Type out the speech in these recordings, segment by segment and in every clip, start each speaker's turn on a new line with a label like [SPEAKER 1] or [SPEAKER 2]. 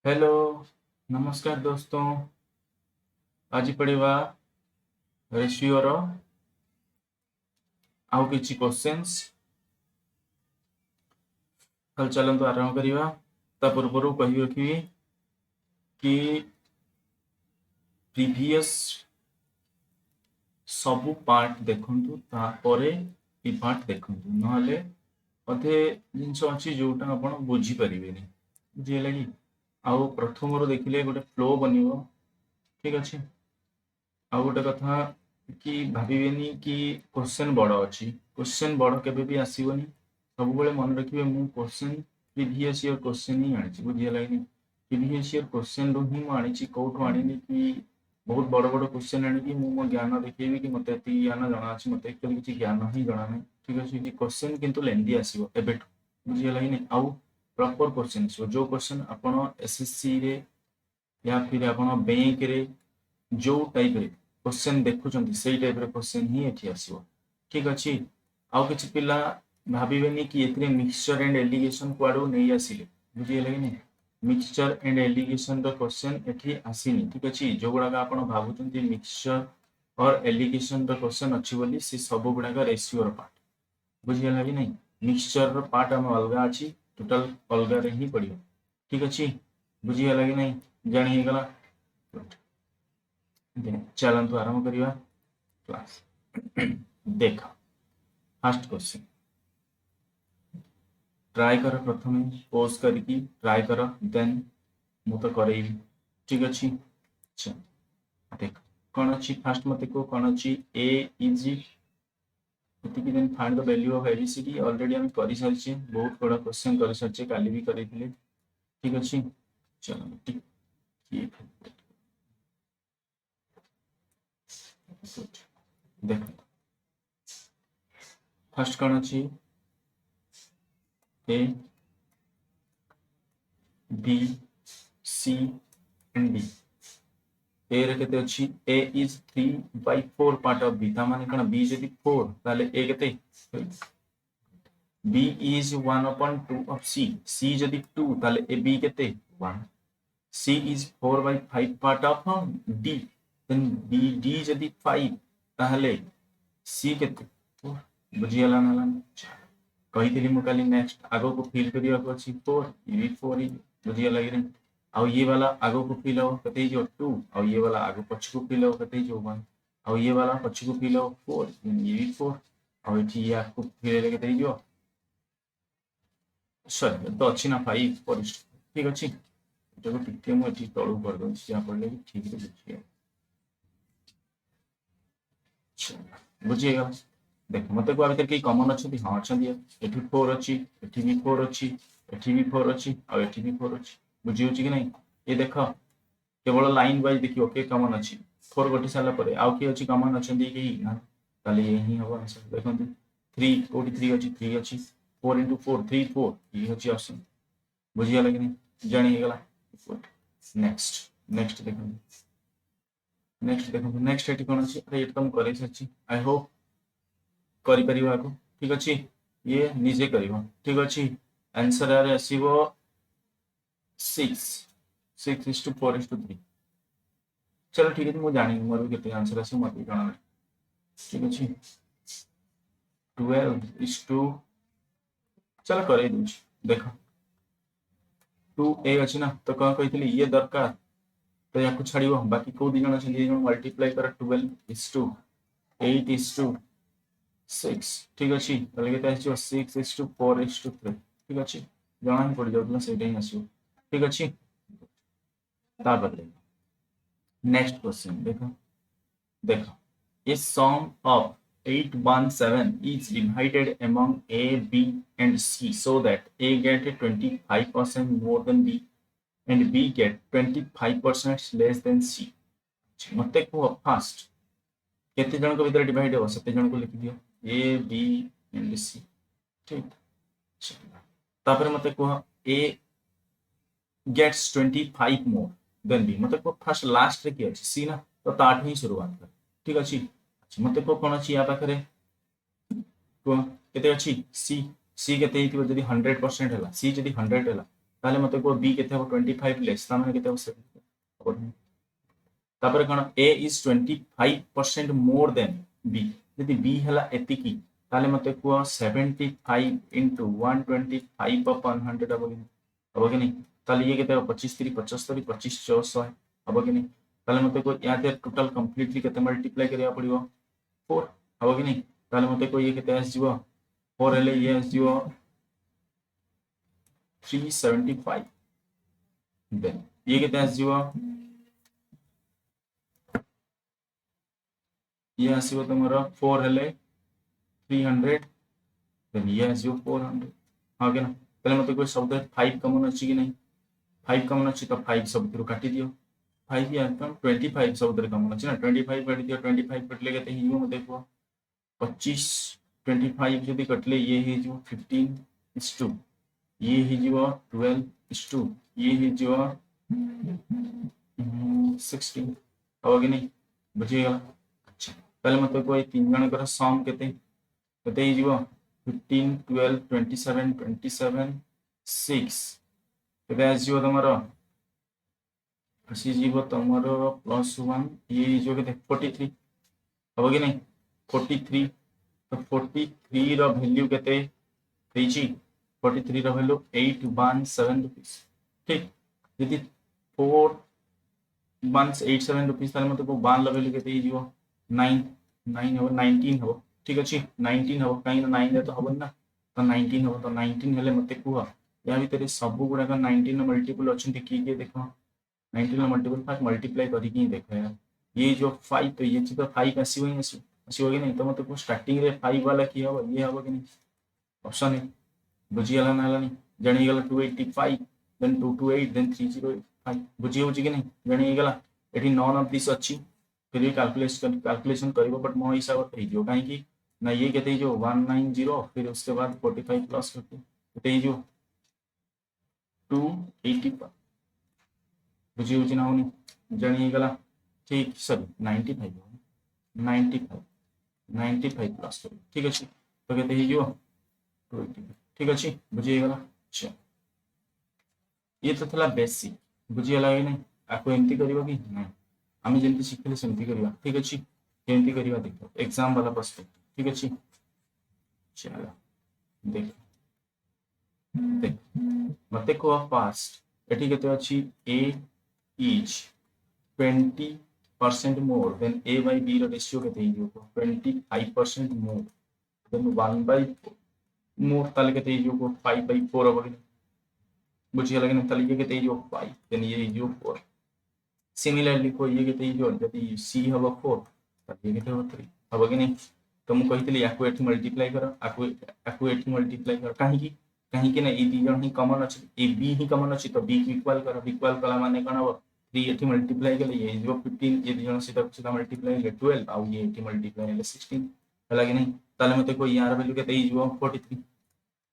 [SPEAKER 1] Hello नमस्कार दोस्तों। आज पढ़िबा रेशियोर आउ किछि क्वेश्चंस। कल चलंतु आरंभ करिवा। ता पूर्वरु कहि रखिबी कि प्रीवियस सबु पार्ट देखंतु तापरे ई पार्ट देखंतु नहले अधे जिंस अछि जोटा आपण बुझी परिबेनी बुझियला कि आउ प्रथम रो देखिले गोटे फ्लो बनिवो। ठीक अछि। आउ गोटे कथा कि भाबिबेनी कि क्वेश्चन बड़ अछि। क्वेश्चन बड़ केबे भी आसीबनी। सब बेले मन रखिबे मु क्वेश्चन प्रीवियस ईयर क्वेश्चन ही आनिछि बुझियला कि प्रीवियस ईयर क्वेश्चन रो ही मु आनिछि कोठो आनिनि कि बहुत बड़ बड़ क्वेश्चन आनिकि मु मो ज्ञान देखेबी कि मते एति ज्ञान जଣା अछि मते एक्चुअली किछि ज्ञान ही जଣା नै। ठीक अछि कि क्वेश्चन किंतु लेंदी आसीबो एबेटू बुझियला कि नै। आउ प्रॉपर क्वेश्चन आसीबो जो क्वेश्चन आपण एसएससी रे या फिर आपण बैंक रे जो टाइप रे क्वेश्चन देखुचंती सेही टाइप रे क्वेश्चन ही एठी आसीबो। ठीक अछि। आउ किछि पिला भाबिबेनी कि एथिरे मिक्सचर एंड एलिगेशन क्वाडो नै आसीले बुझियला कि नै। Mixture and allegation the question एठी आसीनी। ठीक अछि। जो गुडा आपण भाबुचंती मिक्सचर और एलिगेशन द क्वेश्चन अछि बोली से सब गुडा रेशियो रो पार्ट बुझियला कि नै। मिक्सचर रो पार्ट हम अलगा अछि टोटल अलगा रे ही पडियो। ठीक अछि। बुझियला कि नै जानि गला। चलंतु आरंभ करिवा क्लास। देखा फर्स्ट क्वेश्चन ट्राई कर प्रथम पोज करके ट्राई कर देन मु तो करेइबी। ठीक अछि। अच्छा देख कौन अच्छी फास्ट मत को कौन अच्छी ए इज एतिकी then find the value of ABCD already हम कर सारिछे बहुत बड़ा क्वेश्चन कर सारिछे काली भी करेइथिले। ठीक अछि। चलो ठीक देख फर्स्ट कौन अच्छी A B C and D A रे केते अछि A is 3/4 part of B ता माने कण बी जदी 4 ताले ए केते B is 1/2 of C C जदी 2 ताले ए बी केते 1 C is 4/5 part of D then B D जदी 5 ताले सी केते 4 बुझियला ना कहिथिली मु काली नेक्स्ट आगो को फिल करिया को अछि 4 ये भी 4 ही बुझियला कि आउ ये वाला आगो को फिल हो कते जो 2 आउ ये वाला आगो पछ को फिल हो कते जो 1 आउ ये वाला पछ को फिल हो 4 ये भी 4 आउ एठी या को फिल ले कते जो सर तो अछि ना 5 पर ठीक अछि। एटा को टिके मु एठी तळु कर दउ या पड़ले ठीक रे बुझिए बुझिएगा। देख मते को भीतर के कॉमन अछि हां अछि एठी 4 अछि एठी भी 4 अछि एठी भी 4 अछि और एठी भी 4 अछि बुझियो कि नहीं। ये देखो केवल लाइन वाइज देखियो के कॉमन अछि 4 गोटी साला परे आउ के अछि कॉमन अछि कि ना ताले यही हो आंसर देखंतु 3 कोटी 3 अछि 3 अछि 4 into 4 3 4 ये अछि ऑप्शन बुझिया कि नहीं जानि गेला। नेक्स्ट नेक्स्ट देखंतु नेक्स्ट एठी कोन अछि अरे एठी हम करे सच्ची आई होप करि परिबा को ठीक अछि ये निजे करिवो ठीक अछि। आंसर आरे आसीबो 6 6:4:3 चलो ठीक है मु जानि मोर भी केते आंसर आसी मत जाना ठीक अछि 12 चलो करे दूछ देखो 2 ए अछि ना तो कह कहितली ये दरकार तो या कुछ छाड़िबो बाकी को दी जण अछि दी जण मल्टीप्लाई कर 12:8 ठीक अछि तले केते आछो 6:4:3 ठीक अछि जणा ही पड़ जाउतला सेटा ही आसीबो ठीक अछि। तापर नेक्स्ट क्वेश्चन देखो देखो a sum of 817 is divided among A, B and C so that A get 25% more than B and B get 25% less than C। मते को फर्स्ट केते जन को भीतर डिवाइड हो सते जन को लिख दियो A B and C ठीक। तापर मते को A gets 25 more than B मते को फर्स्ट लास्ट रे की अछि C ना तो ताठ ही शुरुआत कर ठीक अछि। मते को कोन अछि या पाखरे को केते अछि C C केते हितबो जदी 100% हला C जदी 100 हला ताले मते को b केते हो 25 लेस ता माने केते हो 7 तापर कौन ए इज 25% मोर देन बी यदि बी हला एतिकी ताले मते को 75 into 125 upon 100 अब कि नहीं ताले ये केते हो 25 3 75 25 400 अब कि नहीं ताले मते को या दे टोटल कंप्लीटली केते मल्टीप्लाई करिया पड़िबो 4 अब कि नहीं ताले मते को ये केते आस जीवो 4 हेले ये आस जीवो 375 देन ये केते आस जीवो ये आसीबो तमरो 4 हेले 300 देन ये आसीबो 400 हां के ना ताले मते कोई शब्द 5 कॉमन अछि कि नहीं 5 कॉमन अछि तो 5 शब्द रो काटी दियो 5 या तो 25 शब्द रे कॉमन अछि ना 25 काटी दियो 25 कटले केते हियो मते को 25 25 जदि कटले ये ही जो 15:2 ये ही जो 12:2 ये ही जो 16 हो कि नहीं बुझी गला अच्छा पहले मते कोई तीन जन कर सम केते केते ही जीवो 15 12 27 27 6 केते आसीबो तमरो आसी जीवो तमरो +1 ये जो केते 43 हो कि नहीं 43 तो 43 रो वैल्यू केते देछि 43 रो वैल्यू 817 रुपीस ठीक यदि 4187 रुपीस ताले मते को 1 वैल्यू केते ही जीवो 9 9 हो 19 हो ठीक अछि 19 हो काई 9 रे तो हबन ना तो 19 हो तो 19 हेले मते कुह या भीतर सब गुडा का 19 मल्टीपल अछंती की देखो 19 मल्टीपल फास्ट मल्टीप्लाई करी की देखो यार ये जो 5 तो ये तो 5 आसीबो ही आसीबो कि नहीं तो मते को स्टार्टिंग रे 5 वाला की हो ये हो कि नहीं ऑप्शन है बुझी गला ना नहीं जानी गला 285 देन 228 देन 305 बुझी हो कि नहीं जानी गला एठी नॉन ऑफ दिस अछि फिर ये कैलकुलेशन करिवो बट मो हिसाब से जो काहे कि ना ये केते जो 190 फिर उसके बाद 45 प्लस 50 केते जो 285 बुझी हो ना होनी जानी गला ठीक सॉरी 95 95 95 प्लस ठीक अछि तो केते जो 285 ठीक अछि बुझी गला अच्छा ये तो थला बेसिक बुझी गला कि नहीं आपको एमती करिवो कि नहीं आम जमी शिखले सेमती करवा ठीक अच्छे केमती करवा देख एग्जाम वाला पर्सपेक्टिव ठीक अच्छे चलो देख देख मत कह फास्ट एटी केते अछि A is 20% more than A by B रो रेशियो केते ही जो 25% मोर देन 1/4 मोर ताले केते ही जो 5/4 हो गनी बुझिया लगे न ताले केते ही जो 5 देन ये जो 4 सिमिलरली कोई ये केते जो जदी सी हबो 4 तब ये केते हो 3 हबो कि नहीं तो मु कहितली याकू एठी मल्टीप्लाई करो आकू एठी मल्टीप्लाई करो काहे कि ना ए दी जण ही कॉमन अछि ए बी ही कॉमन अछि तो बी को इक्वल कला माने कोन हबो 3 एठी मल्टीप्लाई केले ये जो 15 ये दी जण सीधा मल्टीप्लाई ले 12 आ ये एठी मल्टीप्लाई ले 16 हला कि नहीं ताले मते कोई यार वैल्यू केते जो 43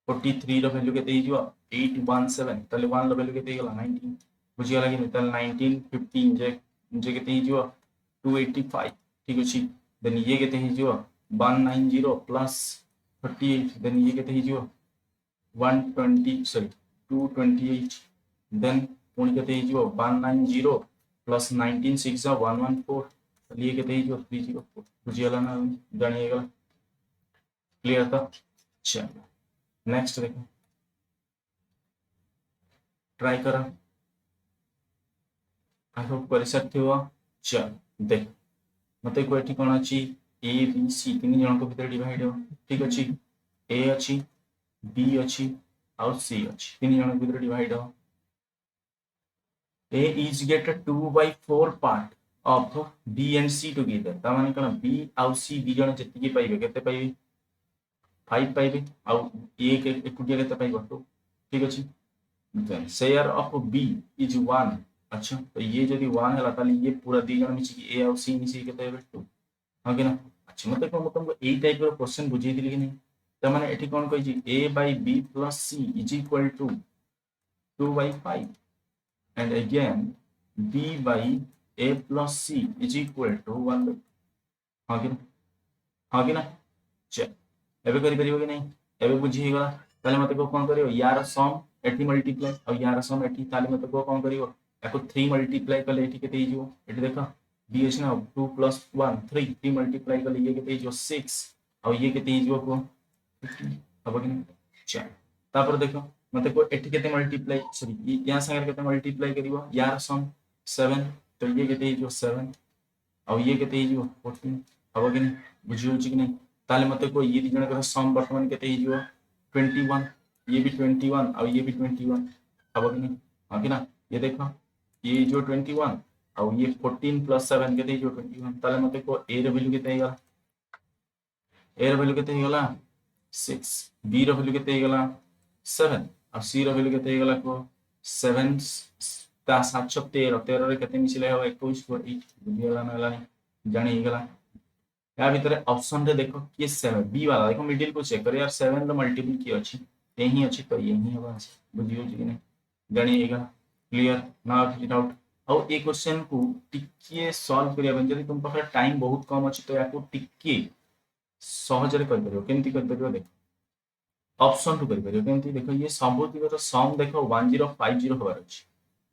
[SPEAKER 1] 43 रो वैल्यू केते जो 817 ताले 1 रो वैल्यू केते गला 19 बुझी गला कि नहीं ताले 19 15 जे केते जो 285 ठीक अछि देन ये केते जो 190 प्लस 38 देन ये केते जो 120 सॉरी 228 देन पुणी केते जो 190 प्लस 19 6 114 ताले ये केते जो 304 बुझी गला ना जानिए गला क्लियर था चलो नेक्स्ट देखो ट्राई करा आई होप कर सकते हो चल देख मते को एठी कोन अछि ए बी सी तीन जन को भीतर डिवाइड हो ठीक अछि ए अछि बी अछि और सी अछि तीन जन भीतर डिवाइड हो A is get 2/4 part of B and C together ता माने कोन बी और सी दी जन जति के पाइबे केते पाइबे 5 पाइबे और ए के एकुटिया केते पाइबो 2 ठीक अछि then share of B is 1 अच्छा तो ये जदि 1 है ताली ये पूरा दी जन मिछि ए और सी मिछि केते हेबे 2 हां कि ना अच्छा मतलब को तुमको ए टाइप रो क्वेश्चन बुझी दिली कि नहीं त माने एठी कोन कहै छी a by b plus c is equal to 2/5 and again b by a plus c is equal to 1 हां कि ना चल एबे करि परिबो कि नहीं एबे बुझी गला ताले मते को कोन करियो यार सम एटी मल्टीप्लाई और यार सम एटी ताले मते को कोन करिवो याको 3 मल्टीप्लाई कले एटी केते हिजो एटी देखो बी अछि ना 2 + 1 3 3 मल्टीप्लाई कले ये केते हिजो 6 और ये केते हिजो को 50 अब कि चल तापर देखो मते को एटी केते मल्टीप्लाई सॉरी या संगे केते मल्टीप्लाई करिवो यार सम 7 तो ये केते हिजो 7 और ये केते हिजो 14 अब कि बुझी होची कि नहीं ताले मते को ये दी जण कर सम वर्तमान केते हिजो 21 ये भी 21 और ये भी 21 अब कि नहीं हाँ कि ना ये देखो ये जो 21 और ये 14 + 7 केते जो 21 ताले मते को ए रे वैल्यू केते हेगला ए रे वैल्यू केते हेगला 6 बी रे वैल्यू केते हेगला 7 और सी रे वैल्यू केते हेगला को 7 ता 7 + 13 13 रे केते मिसिले हो 21 को 8 बुझियला ना जानी हेगला या भीतर ऑप्शन रे देखो कि 7 बी वाला देखो मिडिल को चेक कर यार 7 रो मल्टीपल की अछि यही अछि तो यही होगा बुझियो कि नहीं जानी हेगा क्लियर ना किसी डाउट और ए क्वेश्चन को टिके सॉल्व करिया बन जदी तुम पाखे टाइम बहुत कम अछि तो याको टिके सहज रे कर परियो केमती कर परियो देखो ऑप्शन टू कर परियो केमती देखो ये सबुतिकर सम देखो 1050 होबार अछि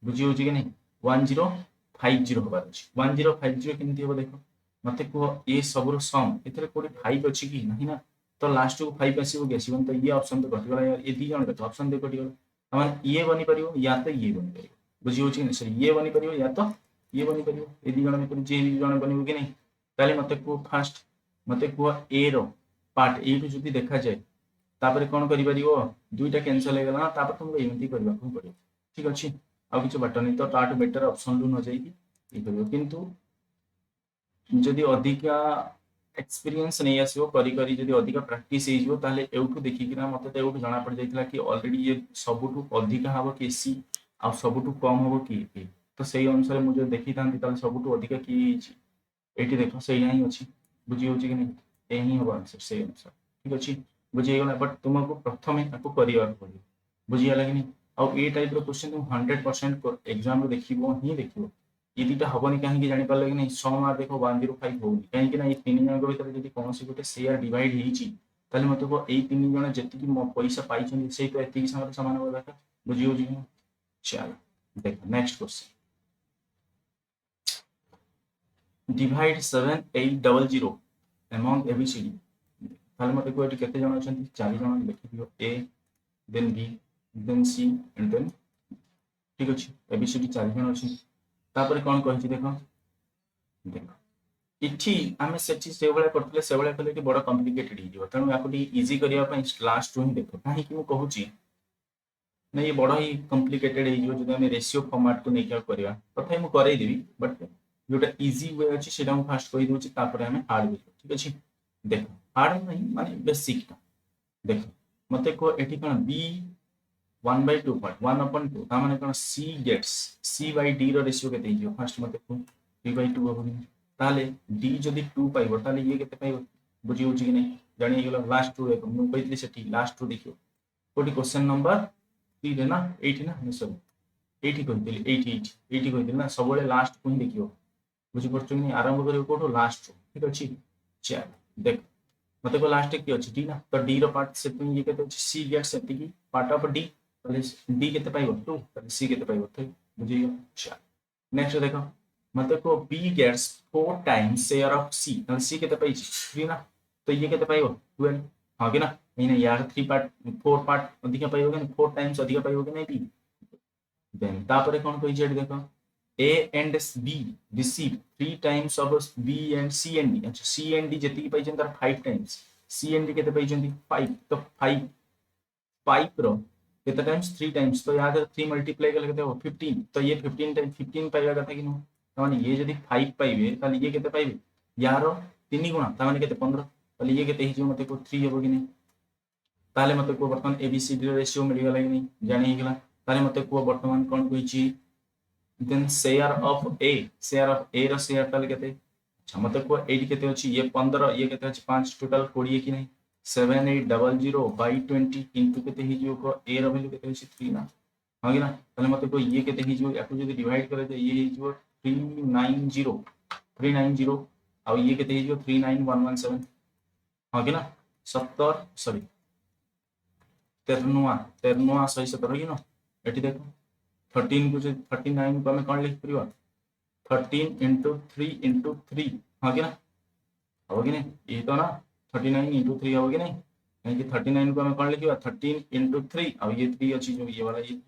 [SPEAKER 1] बुझियो कि नहीं 1050 होबार अछि 1050 केमती हो देखो मते को ए सबरो सम एथरे कोडी 5 अछि कि नहीं ना तो लास्ट को 5 आसीबो कि आसीबो तो ये ऑप्शन तो कटि गला यार ए दी जण के ऑप्शन दे कटि गला हमन ये बनी परियो या तो ये बनी परियो बुझियो कि सर ये बनी परियो या तो ये बनी परियो ए दी जण में जे दी जण बनिबो कि नहीं ताले मते को फर्स्ट मते को ए रो पार्ट ए टू जदी देखा जाए तापर कोन करि परियो दुईटा कैंसिल हे गला तापर तुमको एमती करबा को पड़ियो ठीक अछि आ किछ बात नहीं तो टाटू बेटर ऑप्शन लू न जाई कि ई करियो किंतु जदि अधिका एक्सपीरियंस नहीं आसो करी करी जदि अधिका प्रैक्टिस हे जो ताले एउठु देखि कि ना मते तो एउठु जाना पड़ जाइतला कि ऑलरेडी ये सबुठु अधिका हबो कि सी आ सबुठु कम हबो कि ए तो सही अनुसार मुझे देखि थांती ताले सबुठु अधिका कि छि एठी देखो सही नहीं अछि बुझी होछि कि नहीं एही हबो आंसर सही अनुसार ठीक अछि बुझी गला बट तुमको प्रथमे ताको करियर पड़ियो बुझी गला कि नहीं आ ए टाइप रो क्वेश्चन तुम 100% एग्जाम रो देखिबो ही देखिबो ये दुटा हबनी कहीं जानी पाले कि नहीं 100 मार्क देखो 105 होनी कहीं ना ये तीन जन भीतर जब कौन गोटे शेयर डिवाइड होती ताले मत को ए तीन जन जी पैसा पाई से तो एति समय सामान हो दरकार बुझी हो चल देख next question divide 7800 among A B C D ताले मत को एटी केते जन अछंती चार जन लिखि दियो A then B then C and then ठीक अछि एबीसीडी चार जन अछि तापर कोन कहछि देखो देखो इठी आमे सेठी से बेला करथले से बेला कले कि बड़ा कॉम्प्लिकेटेड हिजो तनु याको टी इजी करिया पई लास्ट टू ही देखो काहे कि मु कहूची नै ये बड़ा ही कॉम्प्लिकेटेड हिजो जदि आमे रेशियो फॉर्मेट को नै क्या करिया तथापि मु करै देबी बट जोटा इजी वे अछि सेटा मु फास्ट कहि दोछि तापर आमे हार्ड वे ठीक अछि देखो हार्ड नहीं माने बेसिक ता देखो मते को एठी कोन बी 1/2 पार्ट 1/2 ता माने कोन सी गेट्स c/d रो रेशियो केते हिजो फर्स्ट मते को 3/2 हो गनी ताले d जदि 2 पाइबो ताले ये केते पाइबो बुझी होची कि नहीं जानि गेलो लास्ट टू देखो मु कहितली सेठी लास्ट टू देखियो कोटी क्वेश्चन नंबर 3 रे ना 8 ना नहीं सॉरी 80 कहितली 88 80 कहितली ना सबले लास्ट को ही देखियो बुझी पड़छ कि नहीं आरंभ करियो कोठो लास्ट ठीक अछि चल देख मते को लास्ट की अछि डी ना तो डी रो पार्ट से तुम ये कहते सी गेट से की पार्ट ऑफ डी ताले डी केते पाइबो 2 ताले सी केते पाइबो 3 बुझियो चल नेक्स्ट देखो मते को B gets 4 times share of C ताले सी केते पाइछि 3 ना तो ये केते पाइबो 12 हां कि ना नहीं यार 3 पार्ट 4 पार्ट अधिक पाइबो कि 4 टाइम्स अधिक पाइबो कि नहीं बी देन तापरे कोन कहि जेड देखो A and B receive 3 times of B and C and D अच्छा C and D जति पाई Jantar 5 times C and D केते पाई जंती 5 तो 5 रो केते टाइम्स 3 टाइम्स तो यहाँ 3 मल्टीप्लाई करले केते हो 15 तो ये 15 टाइम 15 पाइबा कथा कि नो माने ये जदी 5 पाइबे ताले ये केते पाइबे यार 3 गुणा ता माने केते 15 ताले ये केते हिजो मते को 3 हो कि नहीं ताले मते को वर्तमान ABCD रेशियो मिल गला कि नहीं जानि गेला ताले मते को वर्तमान कोन कहिची then share of A रो शेयर ताले केते अच्छा मते को 8 केते अछि ये 15 ये केते अछि 5 टोटल 20 कि नहीं 7800 by 20 इनटू केते हि जो को A रो वैल्यू केते अछि 3 ना हां कि ना ताले मते को ये केते हि जो याको जदी डिवाइड करे तो ये हि जो 390 और ये केते हि जो 39117 हां कि ना 70 सॉरी तेरनुआ तेरनुआ 117 कि न एटी देख 13 को 39 को आम कौन लिखिपर 13 इंटू 3 इंटू 3 हाँ कि ना हम कि नहीं ये तो ना 39 इंटू 3 हम कि नहीं कहीं 39 को आम कौन लिखा 13 इंटू 3 आ ये 3 अच्छी जो ये वाला ये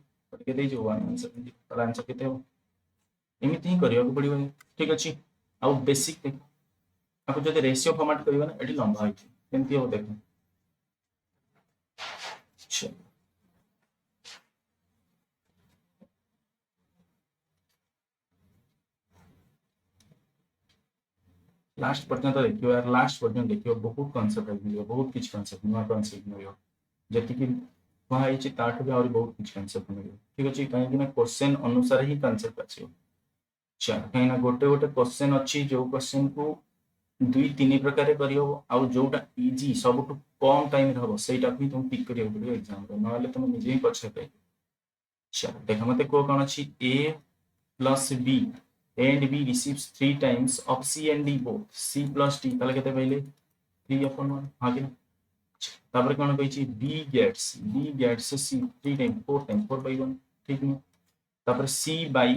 [SPEAKER 1] आंसर के एमती ही करने को पड़ो ठीक अच्छे आउ बेसिक देख आपको जब रेशियो फॉर्मेट करना ना ये लंबा होती हम देख लास्ट पर्यंत देखियो यार लास्ट पर्यंत देखियो बहुत कॉन्सेप्ट मिल बहुत किसी कॉन्सेप्ट नुआ कॉन्सेप्ट मिल जी कहुई ताठू भी आहरी बहुत किसी कॉन्सेप्ट मिल ठीक अच्छे कहीं क्वेश्चन अनुसार ही कॉन्सेप्ट आसो अच्छा कहीं गोटे गोटे क्वेश्चन अच्छी जो क्वेश्चन को 2-3 प्रकार कर जोटा इजी सब कम टाइम हम से तुम पिक करा पड़ो एग्जाम ना तुम निजे ही पछे पाइब अच्छा देख मत कह कौन अच्छी A plus B and B receives 3 times of C and D both C plus D ताले केते पाइले 3/1 हां कि ना तापर कौन कही बी गेट्स सी 3 टाइम 4/1 ठीक नहीं तापर C by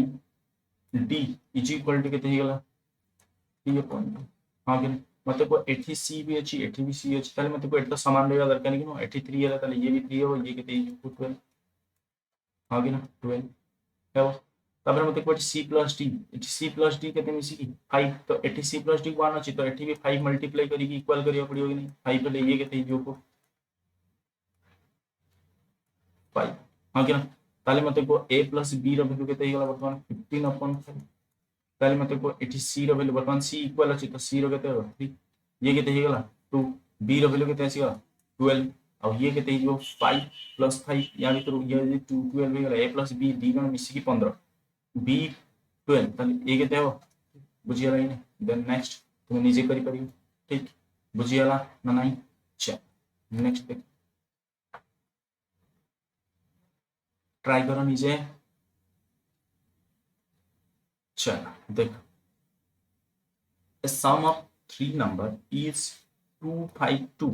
[SPEAKER 1] D is equal to केते हेगला 3/1 हां कि मत को एठी सी भी अच्छी एठी भी सी अच्छी ताले मत को एटा समान रहबा दरकार नहीं कि एठी 3 हला ताले ये भी 3 हो ये केते 12 हां कि ना 12 है तापर मत को C plus D C plus D केते मिसी 5 तो एठी सी प्लस डी 1 अछि तो एठी भी 5 मल्टीप्लाई करी इक्वल करिया पड़ियो कि नहीं 5 पले ये केते जो को 5 हां कि ना ताले मत को a प्लस b रो वैल्यू केते हिगला वर्तमान 15/5 ताले मत को एठी c रो वैल्यू वर्तमान c इक्वल अछि तो c रो केते हो 3 ये केते हिगला 2 b रो वैल्यू केते आसीगला 12 और ये केते हिजो 5 प्लस 5 या भीतर ये 2 12 हिगला a प्लस b दी जण मिसी की 15 b 12 ताले ए केते हो बुझियला कि नहीं देन नेक्स्ट तुम निजे करि परियो ठीक बुझियला ना नहीं अच्छा नेक्स्ट देख ट्राई करो निजे चल देख a sum of 3 number is 252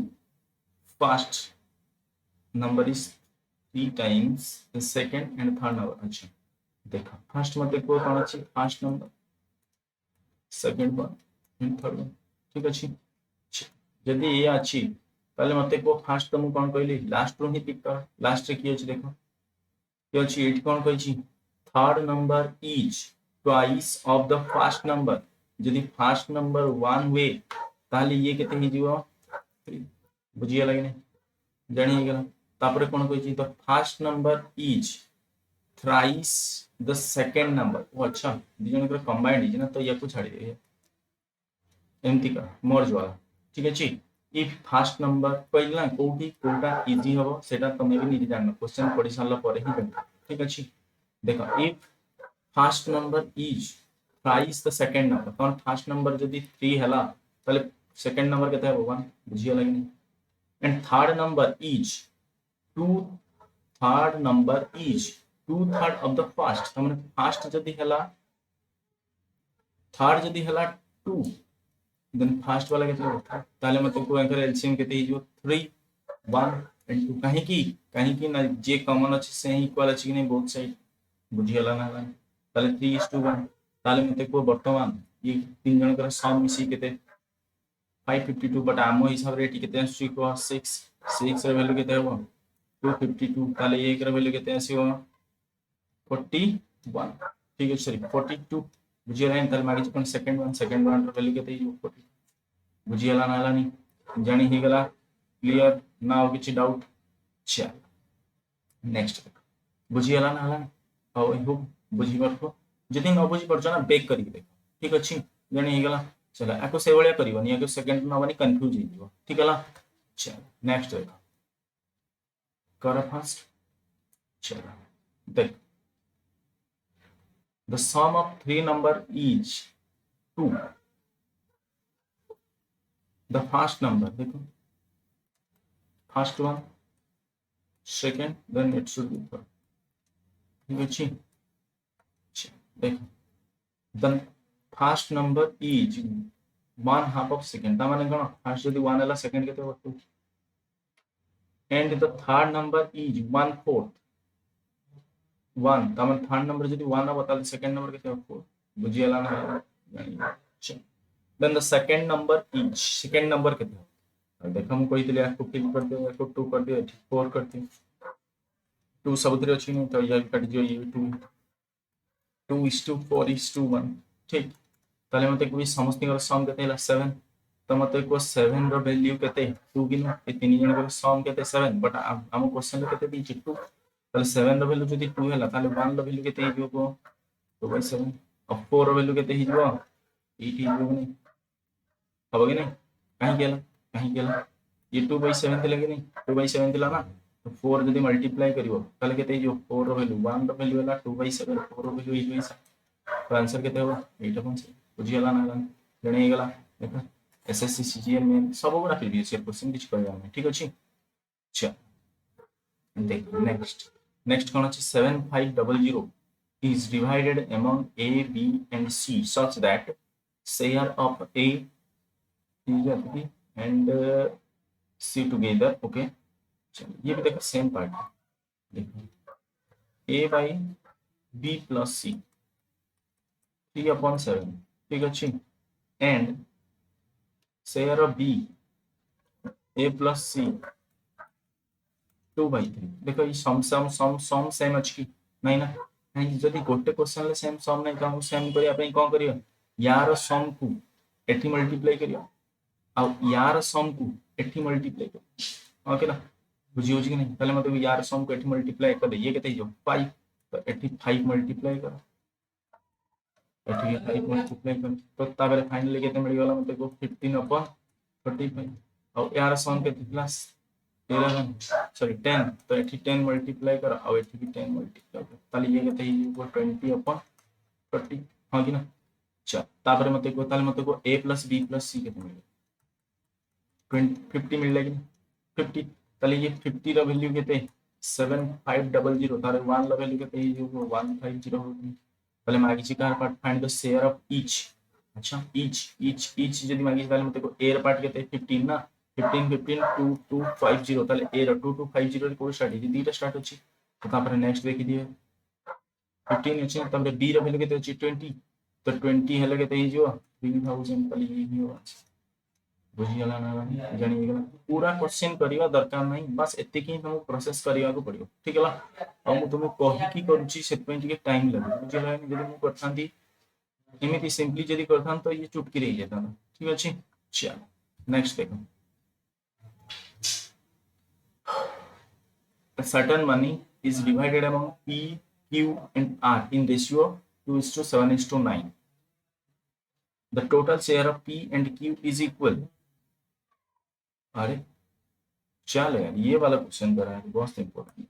[SPEAKER 1] first number is 3 times the second and third number अच्छा देखा फर्स्ट में देखो कौन अच्छी first number second one and third one ठीक अच्छी जदि ये अच्छी ताले मते को फर्स्ट तो मु कौन कहली लास्ट रो ही पिक कर लास्ट रे की अछि देखो ये अच्छी एट कौन कहि third number is twice of the first number जदि फर्स्ट नंबर 1 हुए ताले ये केते ही जीवो बुझिया लागि नै जानि हे गेला तापरे कोन कहि the first number is thrice the second number ओ अच्छा दिजन कर कंबाइंड इज ना तो या को छाड़ी दे एमती का मर्ज वाला ठीक अछि इफ फर्स्ट नंबर पहिला कोठी कोटा इजी हबो सेटा तमे भी निजे जानो क्वेश्चन पढि सारला परे ही जानो ठीक अछि देखो if first number is thrice the second number कौन फर्स्ट नंबर जदि 3 हला ताले सेकंड नंबर केते है 1 बुझिया लागि नै and third number is 2 third number is 2/3 of the first तमने फर्स्ट जदि हला थर्ड जदि हला 2 देन फर्स्ट वाला केते होता ताले मते को एकर एलसीएम केते ही जो 3 1 एंड 2 कहीं की ना जे कॉमन अछि से ही इक्वल अछि कि नहीं बोथ साइड बुझियला ना ताले 3:1 ताले मते को वर्तमान ये तीन जन कर सम मिसी केते 552 बट आमो हिसाब रे एटी केते आसी को 6 रे वैल्यू केते हो 252 ताले ये कर वैल्यू केते आसीओ 41 ठीक है सॉरी 42 बुझियला ताले मागी कोन सेकंड वन रे वैल्यू केते हो 40 बुझियला ना हलानी जानी हे गला क्लियर ना हो किछि डाउट चल नेक्स्ट बुझियला ना हलानी हाउ आई होप बुझी परथो जदि न बुझी परछ ना बेक करी देखो ठीक अछि जानी हे गला चला आको से भलिया करबनी आको सेकंड न बनी कंफ्यूज हो जिवो ठीक हला चल नेक्स्ट देखो कर फर्स्ट चल देख the sum of 3 number is 2 the first number देखो first one second then it should be third ठीक अछि देखो the first number is 1/2 of second ता माने कोन फर्स्ट जदी 1 हला सेकंड केते हो 2 and the third number is 1/4 1 तमन थर्ड नंबर जदी 1 हो ताले सेकंड नंबर केते 4 बुझियला ना जानि then the second number is second number केते देखो हम कहितले को फिल कर दे को 2 कर दे 4 कर दे 2 सबुतरे अछि न तो या कट जो ये 2:4:1 ठीक ताले मते कोई समस्ती कर सम केते हला 7 तो मते को 7 रो वैल्यू केते 2 किनो ए तीन जन को सम केते 7 बट हम क्वेश्चन केते दी 2 ताले 7 रो वैल्यू जदी 2 हला ताले 1 रो वैल्यू केते हिजो को 2/7 और 4 रो वैल्यू केते हिजो 8 हिजो नि हबो कि नहीं कहीं गेला ये 2/7 थिले कि नहीं 2/7 थिला ना तो 4 जदी मल्टीप्लाई करिवो ताले केते हिजो 4 रो वैल्यू 1 रो वैल्यू हला 2/7 4 रो वैल्यू हिजो तो आंसर केते हो 8/7 बुझियला ना जणे गला देखा एसएससी सीजीएल में सब बड़ा प्रीवियस ईयर क्वेश्चन किछ करबा में ठीक अछि अच्छा देख नेक्स्ट कौन अछि 7500 is divided among A, B and C such that share of A and C together okay चलो ये भी देखो सेम पार्ट देखो A by B plus C 3/7 ठीक अच्छी and share of B A plus C 2/3 देखो ये सम सेम अच्छी नहीं ना नहीं जदि गोटे क्वेश्चन ले सेम सम नहीं तो सेम करिया पे कोन करियो यार सम को एठी मल्टीप्लाई करियो आ यार सम को एठी मल्टीप्लाई करियो ओके ना बुझी होची कि नहीं पहले मतलब यार सम को एठी मल्टीप्लाई कर दे ये केते जो 5 तो एठी 5 मल्टीप्लाई कर एठी 5 मल्टीप्लाई कर तो ताबरे फाइनली केते मिल गेला मते को 15/35 और यार सम के प्लस 11 सॉरी 10 तो एठी 10 मल्टीप्लाई कर और एठी भी 10 मल्टीप्लाई कर ताले ये केते ही वो 20/30 हां कि ना अच्छा तापर मते को ताले मते को a + b + c केते मिले 50 मिल लेकिन 50 ताले ये 50 रो वैल्यू केते 7500 तारे 1 रो वैल्यू केते ही जो 150 हो ताले मागी छी car part find the share of each अच्छा ईच जदी मागी ताले मते को a रो पार्ट केते 15 ना 15 2250 ताले ए रो 2250 रे को स्टार्ट है दीटा स्टार्ट अछि तो तापर नेक्स्ट देखि दिए 15 अछि तापर बी रो वैल्यू केते अछि 20 तो 20 हेले केते ही जो 3000 ताले ही हो बुझि गला ना जानि गला पूरा क्वेश्चन करिवा दरकार नहीं बस एते की हम प्रोसेस करिवा को पड़ियो ठीक हला और मु तुम कहि की करूची सेत पे टिके टाइम लागे बुझि गला जदी मु करथांती एमिति सिंपली जदी करथान तो ये चुटकी रही जेता ठीक अछि चल नेक्स्ट देखो a certain money is divided among P, Q and R in ratio 2:7:9. The total share of P and Q is equal. अरे चल यार ये वाला क्वेश्चन करा है बहुत इंपॉर्टेंट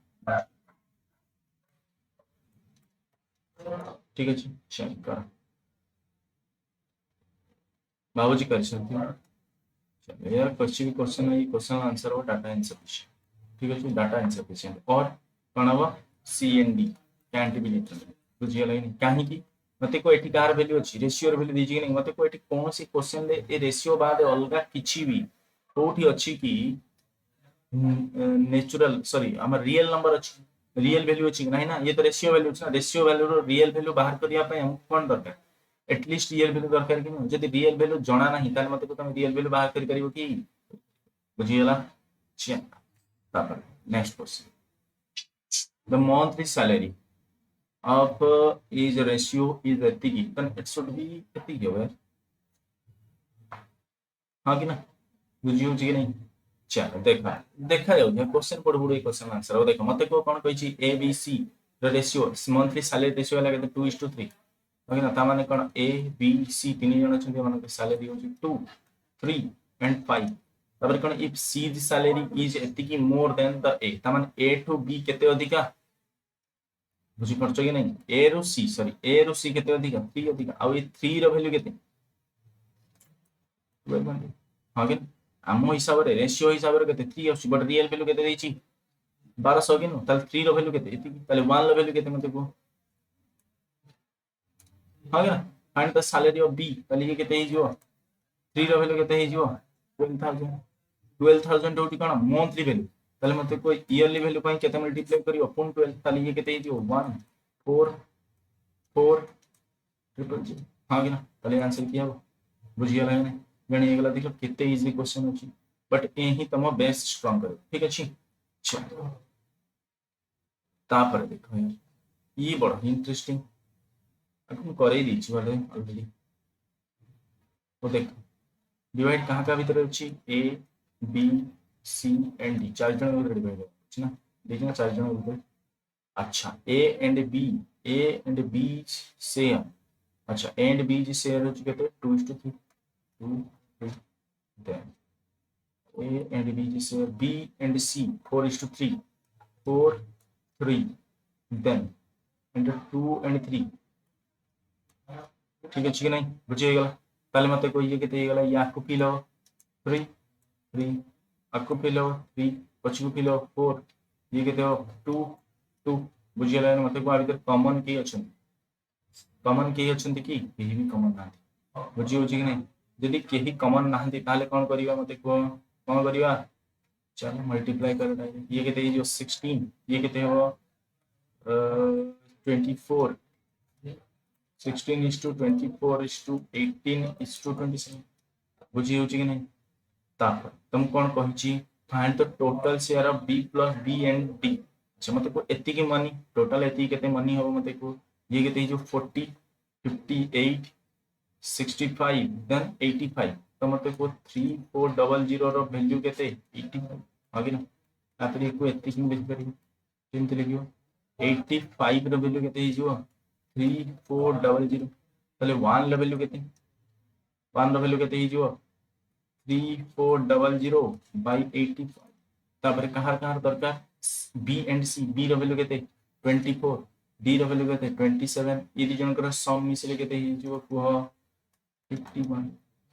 [SPEAKER 1] ठीक है जी चल करा बाबूजी कर सकते हैं चलो यार क्वेश्चन है ये क्वेश्चन आंसर हो डाटा इनसफिशिएंट ठीक है डाटा इनसफिशिएंट और कौन हम सीएनडी कैंट बी डिटरमाइन बुझिए नहीं कहीं की मते को एठी कार वैल्यू अछि रेशियो र वैल्यू दीजिए नहीं मते को एठी कौन सी क्वेश्चन ले ए रेशियो बाद अलगा किछि भी कोठी अछि कि नेचुरल सॉरी हम रियल नंबर अछि रियल वैल्यू अछि नहीं ना ये तो रेशियो वैल्यू अछि ना रेशियो वैल्यू रो रियल वैल्यू बाहर करिया पे हम कोन दरकार एटलीस्ट रियल वैल्यू दरकार कि जदी रियल वैल्यू जणा नहीं ताले मते को तुम रियल वैल्यू बाहर करि परिबो कि बुझियला check next question the monthly salary of is ratio is एतिकी then it should be एतिकी हो यार हाँ कि ना बुझियो कि नहीं चलो देखा जाऊ ये क्वेश्चन पढ़ बुढ़ी क्वेश्चन आंसर और देखो मते को कोन कहिछि A B C the ratio monthly salary ratio लगे 2:3 ओके ना ता माने कोन ए बी सी तीन जण छथि माने सैलरी हो 2 3 and 5 तबर कोन if C the salary is एतिकी मोर देन द ए ता माने ए टू बी केते अधिका बुझी पड़छो कि नहीं ए रो सी सॉरी ए रो सी केते अधिका 3 अधिका आ ये 3 रो वैल्यू केते 12 हां कि हम हिसाब रे रेशियो हिसाब रे केते 3 आसी बट रियल वैल्यू केते देछि 1200 कि न ताले 3 रो वैल्यू केते एतिकी ताले 1 रो वैल्यू केते मते को हां कि find the salary of B ताले ये केते हिजो 3 रो वैल्यू केते हिजो 12000 12,000 होती कौन मंथली वैल्यू ताले मते को इयरली वैल्यू पई केते मल्टीप्लाई करियो अपॉन 12 ताले ये केते हिजो 1 4 4 ट्रिपल जी हां कि ना ताले आंसर किया हो बुझी गला ने गणी गला देखो केते इजी क्वेश्चन अछि बट ए ही तम बेस्ट स्ट्रांग करो ठीक अछि चलो ता पर देखो यार ये बड़ा इंटरेस्टिंग अपन करे दी छी वाले ऑलरेडी तो देखो डिवाइड कहाँ का भीतर अच्छी A B C and D चार जन भीतर डिवाइड अच्छी ना देखिए ना चार जन भीतर अच्छा ए एंड बी सेम अच्छा ए एंड बी जी शेयर हो चुके थे 2:3 2 3 देन ए एंड बी जी share B and C 4:3 4 3 then and 2 and 3 ठीक है नहीं बुझीगला ताले मते कोई ये केते गला या को पी लो 3 3 आको पी लो 3 पछू पी लो 4 ये केते हो 2 2 बुझीगला मते को आ भीतर कॉमन की अछन कॉमन की अछन कि केही भी कॉमन ना बुझी हो कि नहीं यदि केही कॉमन ना ताले कोन करिवा मते को कोन करिवा चलो मल्टीप्लाई कर डायरेक्ट ये केते जो 16 ये केते हो 24 16 is to 24 is to 18 is to 27 बुझी हो कि नहीं तापर तुम कौन कहिची find the total share of B plus B and D अच्छा मते को एति की मनी टोटल एति केते मनी हो मते को ये केते जो 40 58 65 देन 85 तो मते को 3400 रो वैल्यू केते 85 आगे ना तापर को एति की लिख करियो केमते लिखियो 85 रो वैल्यू केते हिजो 3400 ताले 1 रो वैल्यू केते 1 रो वैल्यू केते हिजो 3400 बाय 85 तापर कहार कहार दरकार बी एंड सी बी रो वैल्यू केते 24 डी रो वैल्यू केते 27 ये दी जनकर सम मिसले केते हिजो को 51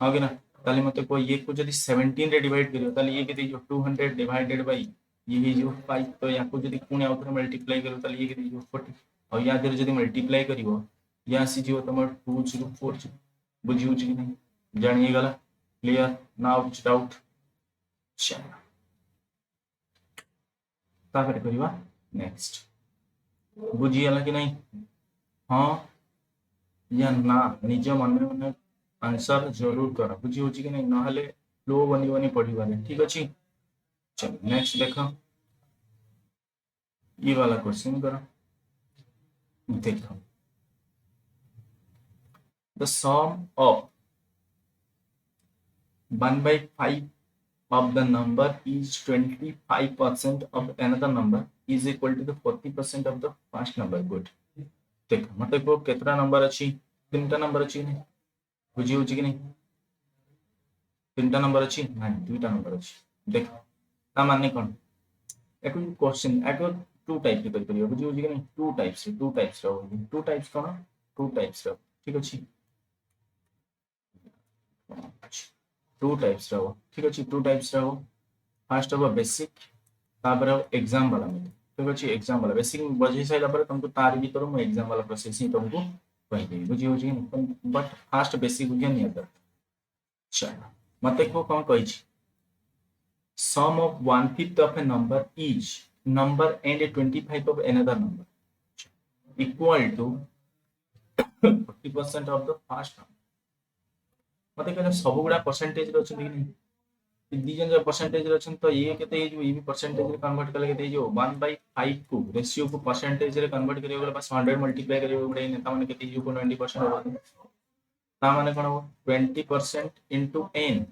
[SPEAKER 1] आगे ना ताले मते को ये को जदी 17 रे डिवाइड करियो ताले ये केते जो 200 डिवाइडेड बाय ये हिजो 5 तो या को जदी पुणे आउथरे मल्टीप्लाई करियो ताले ये केते जो 40 और या देर जदी मल्टीप्लाई करियो या सी जो तमर 2040 बुझियो कि नहीं जानिए गला क्लियर नाउ इट्स डाउट चलो तापर करिवा नेक्स्ट बुझी गला कि नहीं हां या ना निज मन मन आंसर जरूर कर बुझी हो कि नहीं ना हले फ्लो बनी बनी पढ़िबाने ठीक अछि चलो नेक्स्ट देखो ये वाला क्वेश्चन करो देखो the sum of 1/5 of the number is 25% of another number is equal to the 40% of the first number good देखो मतलब को कितना नंबर अच्छी तीनटा नंबर अच्छी नहीं बुझी हो कि नहीं तीनटा नंबर अच्छी नहीं दुईटा नंबर अच्छी देखो ता माने कोन एको क्वेश्चन एको टू टाइप के करियो बुझी हो कि नहीं टू टाइप्स कोन टू टाइप्स रो ठीक अछि टू टाइप्स रहो ठीक अच्छे टू टाइप्स रहो फास्ट हम बेसिक तापर एग्जाम वाला में ठीक अच्छे एग्जाम वाला बेसिक बजे साइला पर तुमको तार भीतर मैं एग्जाम वाला प्रोसेस ही तुमको कहि देबी बुझी हो कि बट फास्ट बेसिक बुझिया नहीं आता चलो मते को कौन कहि sum of 1/5 of a number is number and 25 of another number equal to 40% of the first number मते कहले सब गुडा परसेंटेज रे अछि कि दी जन परसेंटेज रे अछि तो ये केते जो ये भी परसेंटेज रे कन्वर्ट करले केते जो 1/5 को रेशियो को परसेंटेज रे कन्वर्ट करियो गले बस 100 मल्टीप्लाई करियो गुडे नेता माने केते जो 20% हो ता माने कोन हो 20% इनटू n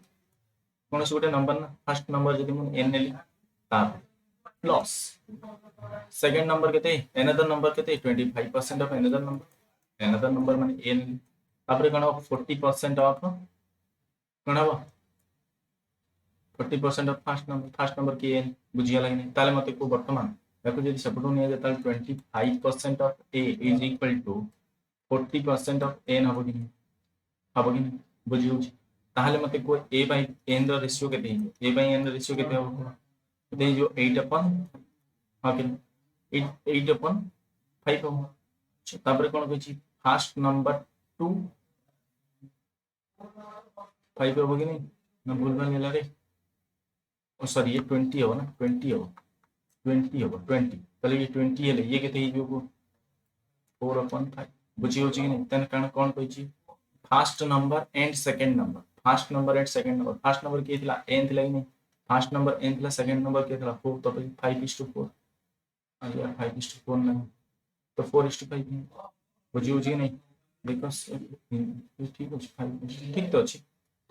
[SPEAKER 1] कोन से गुटे नंबर ना फर्स्ट नंबर जदी मन n लेली ता प्लस सेकंड नंबर केते अनदर नंबर केते 25% ऑफ अनदर नंबर माने n तापर कोन 40% ऑफ कोन हो 40% ऑफ फर्स्ट नंबर की एन बुझिया लगे नहीं ताले मते को वर्तमान देखो जदी सपोर्ट नहीं जाता 25% of a is equal to 40% of n हबो कि नहीं बुझियो ताले मते को a बाय n रो रेशियो केते a बाय n रो रेशियो केते हबो केते जो 8 अपन हां कि 8 अपन 5 हबो तापर कोन कहछि फर्स्ट नंबर 2 5 हबो कि नहीं ना भूल भाल गेला रे ओ सॉरी ये 20 हो ना 20 हो 20 हम 20 ताले ये 20 हेले ये केते ही जो 4/5 बुझी होची कि नहीं तन कारण कोन कहची first number and second number first number and second number first number के थिला n थिला कि नहीं फर्स्ट नंबर n थिला सेकंड नंबर के थिला 4 तो 5:4 आ गया 5:4 नहीं तो 4:5 बुझी होची कि नहीं बिकॉज़ ठीक अछि 5 ठीक तो अछि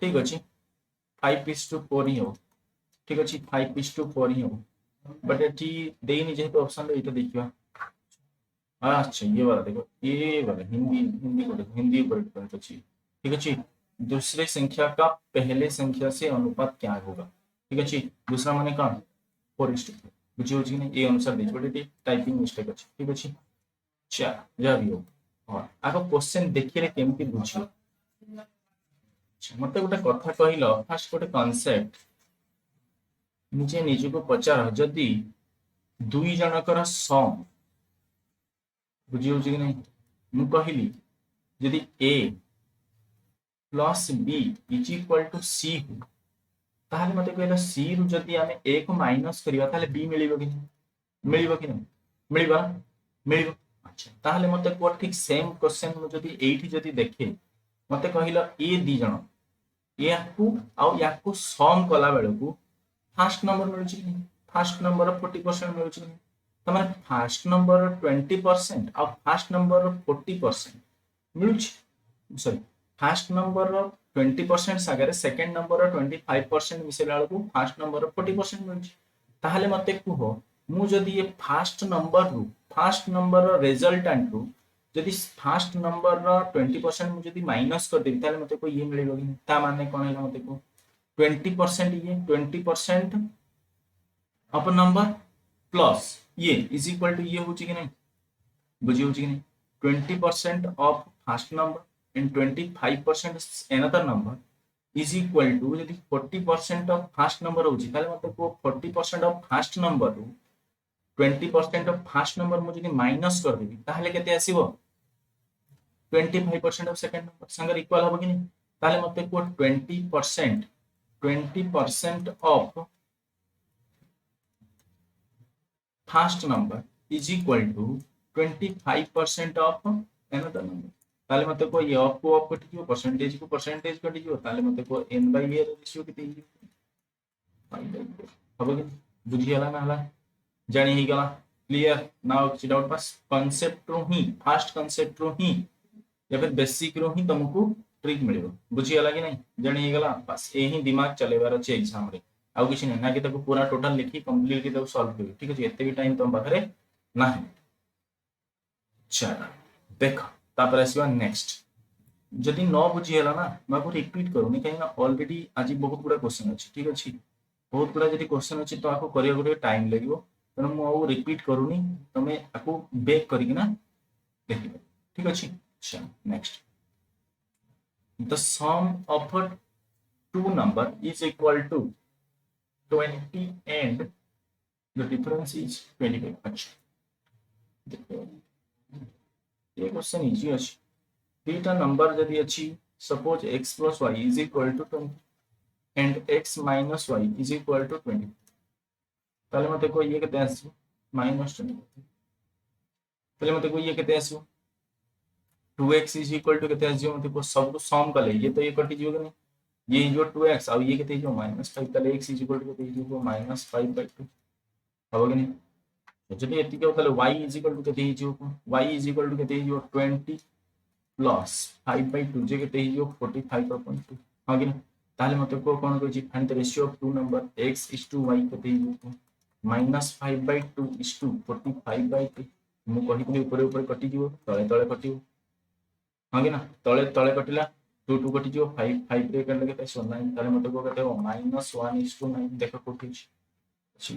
[SPEAKER 1] ठीक अछि 5:4 ही हो ठीक अछि 5:4 ही हो बट एटी देनी जेहेतु ऑप्शन रे इटा देखियो अच्छा ये वाला देखो ये वाला हिंदी हिंदी को देखो हिंदी ऊपर डिपेंड अच्छी ठीक है जी दूसरे संख्या का पहले संख्या से अनुपात क्या होगा ठीक है जी दूसरा माने कौन 4:4 बुझी होची नहीं ये अनुसार देखो बट टाइपिंग मिस्टेक अच्छी ठीक है जी अच्छा जा भी हो और आगो क्वेश्चन देखिए केमती बुझियो अच्छा मते गोटे कथा कहिलो फर्स्ट गोटे कांसेप्ट निजे निजे को पचार जदी दुई जनकर सम बुझी होची कि नहीं मु कहली यदि a plus b is equal to c हो ताहले मते कहला c रु जदी आमे a को माइनस करिवा ताहले b मिलिबो कि नहीं मिलिबो कि नहीं मिलिबा मिलिबो अच्छा ताहले मते को ठीक सेम क्वेश्चन मु जदी एठी जदी देखे मते कहिला a दी जण याकू आ याकू सम कला बेलकू फर्स्ट नंबर मिलुची कि नहीं फर्स्ट नंबर 40% मिलुची कि नहीं तमारे फर्स्ट नंबर 20% और फर्स्ट नंबर 40% मिलुची सॉरी फर्स्ट नंबर 20% सागरे सेकंड नंबर 25% मिसेला बेलकू फर्स्ट नंबर 40% मिलुची ताहले मते कुहो मु जदी ये फर्स्ट नंबर रिजल्टेंट रु जदी फर्स्ट नंबर 20% मु जदी माइनस कर देबी ताहले मते को ये मिलेबो कि ता माने कोन हैला मते को 20% ये 20% अपन नंबर प्लस ये इज इक्वल टू ये होची कि नहीं बुझी होची कि नहीं 20% of first number and 25% another number is equal to यदि 40% ऑफ फर्स्ट नंबर होची ताले मतलब को 40% ऑफ फर्स्ट नंबर रु 20% ऑफ फर्स्ट नंबर मु यदि माइनस कर देबी ताहले केते आसीबो 25% ऑफ सेकंड नंबर संगर इक्वल हो कि नहीं ताले मतलब को 20% of first number is equal to 25% of another number ताले मते को ये ऑफ को कटि जो परसेंटेज कटि जो ताले मते को n बाय a रेशियो केते ही 5/4 अब कि बुझी हला ना हला जानी ही गला क्लियर नाउ किछ डाउट पास कांसेप्ट रो ही फर्स्ट कांसेप्ट रो ही या फिर बेसिक रो ही तुमको ट्रिक मिलिबो बुझी हला कि नहीं जानी ही गला बस यही दिमाग चलेबार अछि एग्जाम रे आउ किछ नहीं ना कि तको पूरा टोटल लिखी कंप्लीटली तको सॉल्व करी ठीक अछि एते भी टाइम तुम पाखरे नाही चलो देख तापर आसीबा नेक्स्ट जदि न बुझी हला ना मैं को रिपीट करूनी कहीं ना ऑलरेडी आज बहुत गुडा क्वेश्चन अछि ठीक अछि बहुत गुडा जदि क्वेश्चन अछि तो आको करिया गुडे टाइम लागिवो तने मु आउ रिपीट करूनी तमे आको बेक करिक ना देखिबो ठीक अछि चलो next the sum of two number is equal to 20 and the difference is 25 अच्छा देखो ये क्वेश्चन इजी अछि दुईटा नंबर जदी अछि suppose x plus y is equal to 20 and x minus y is equal to 20 ताले मते को ये केते आसी -20 ताले मते को ये केते आसी 2x is equal to केते आसी मते को सब को सम कले ये तो ये कटि जियो कि नहीं ये जो 2x और ये केते जो -5 ताले x is equal to केते जो -5/2 हबो कि नहीं जदि एति के ताले y is equal to केते जो y is equal to केते जो 20 प्लस 5/2 जे केते जो 45.2 हां कि नहीं ताले मते को कोन कहछि find the ratio of two number x is to y केते जो -5/2 is to 45/2 मु कहि ऊपर ऊपर कटि जिवो तळे तळे कटिवो हां कि ना तळे तळे कटिला 2 2 कटि जिवो 5 5 रे केते केते 9 ताले मते को केते -1:9 देखो कोठी छी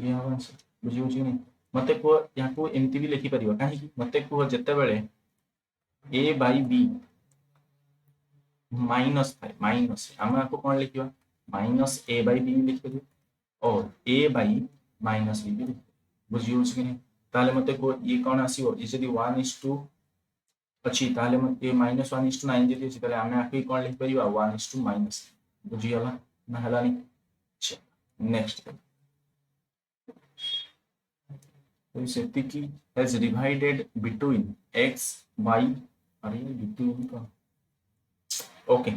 [SPEAKER 1] ये आंसर बुझियो छी नहीं मते को या को एमती भी लिखि परिबो काहे कि मते को जते बेले a by b -5 माइनस हम को कोन लिखिबा -a by b लिख परिबो और a by -b भी बुझियो छी नहीं ताले मते को ये कोन आसीबो ये जदी 1:2 अछि ताले मते -1:9 जदी अछि ताले हम आके कोन लिख परिबा 1:-, बुझियला ना हलानी नेक्स्ट तो सेतिकी has divided between x y, अरे between का ओके।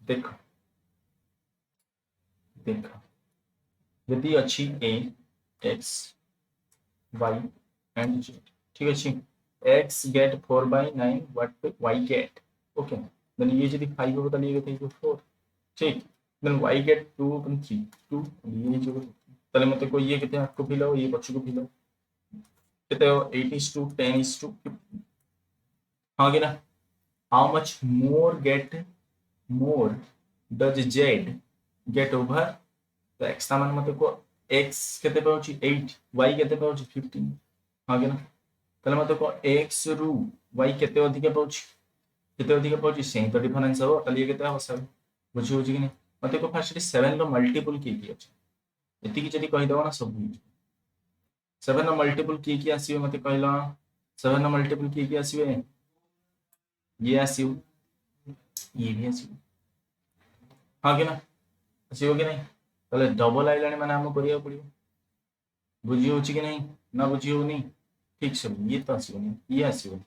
[SPEAKER 1] देख देख यदि अच्छी a x y and z, ठीक अच्छी x get 4/9 what y get, okay then ये यदि 5 होगा तो ये कहते हैं 4, ठीक देन y get 2/3 2, ये जो তাহলে মতে কই ये कहते हैं आपको फिलाओ ये पक्ष को फिलाओ कहते हो 8:10:15, हाँ कि ना। How much more does Z get over तो एक्स ता मान मते को x केते पाउची 8 y केते पाउची 15, हाँ कि ना। ताले मते को x रु y केते अधिक पाउची केते अधिक पाउची सेही तो डिफरेंस हो ताले ये केते हो 7 बुझी होची कि नहीं। मते को फास्ट 7 रो मल्टीपल की अछि एति की जदी कहि दवा ना सब 7 रो मल्टीपल की आसीबे मते कहला 7 रो मल्टीपल की आसीबे ये आसीबो ये भी आसीबो, हाँ कि ना आसीबो कि नहीं। ताले डबल आइलानी माने हम करिया पड़ियो बुझी होची कि नहीं ना बुझी होनी ठीक से ये तो आसीबो ये आसीबो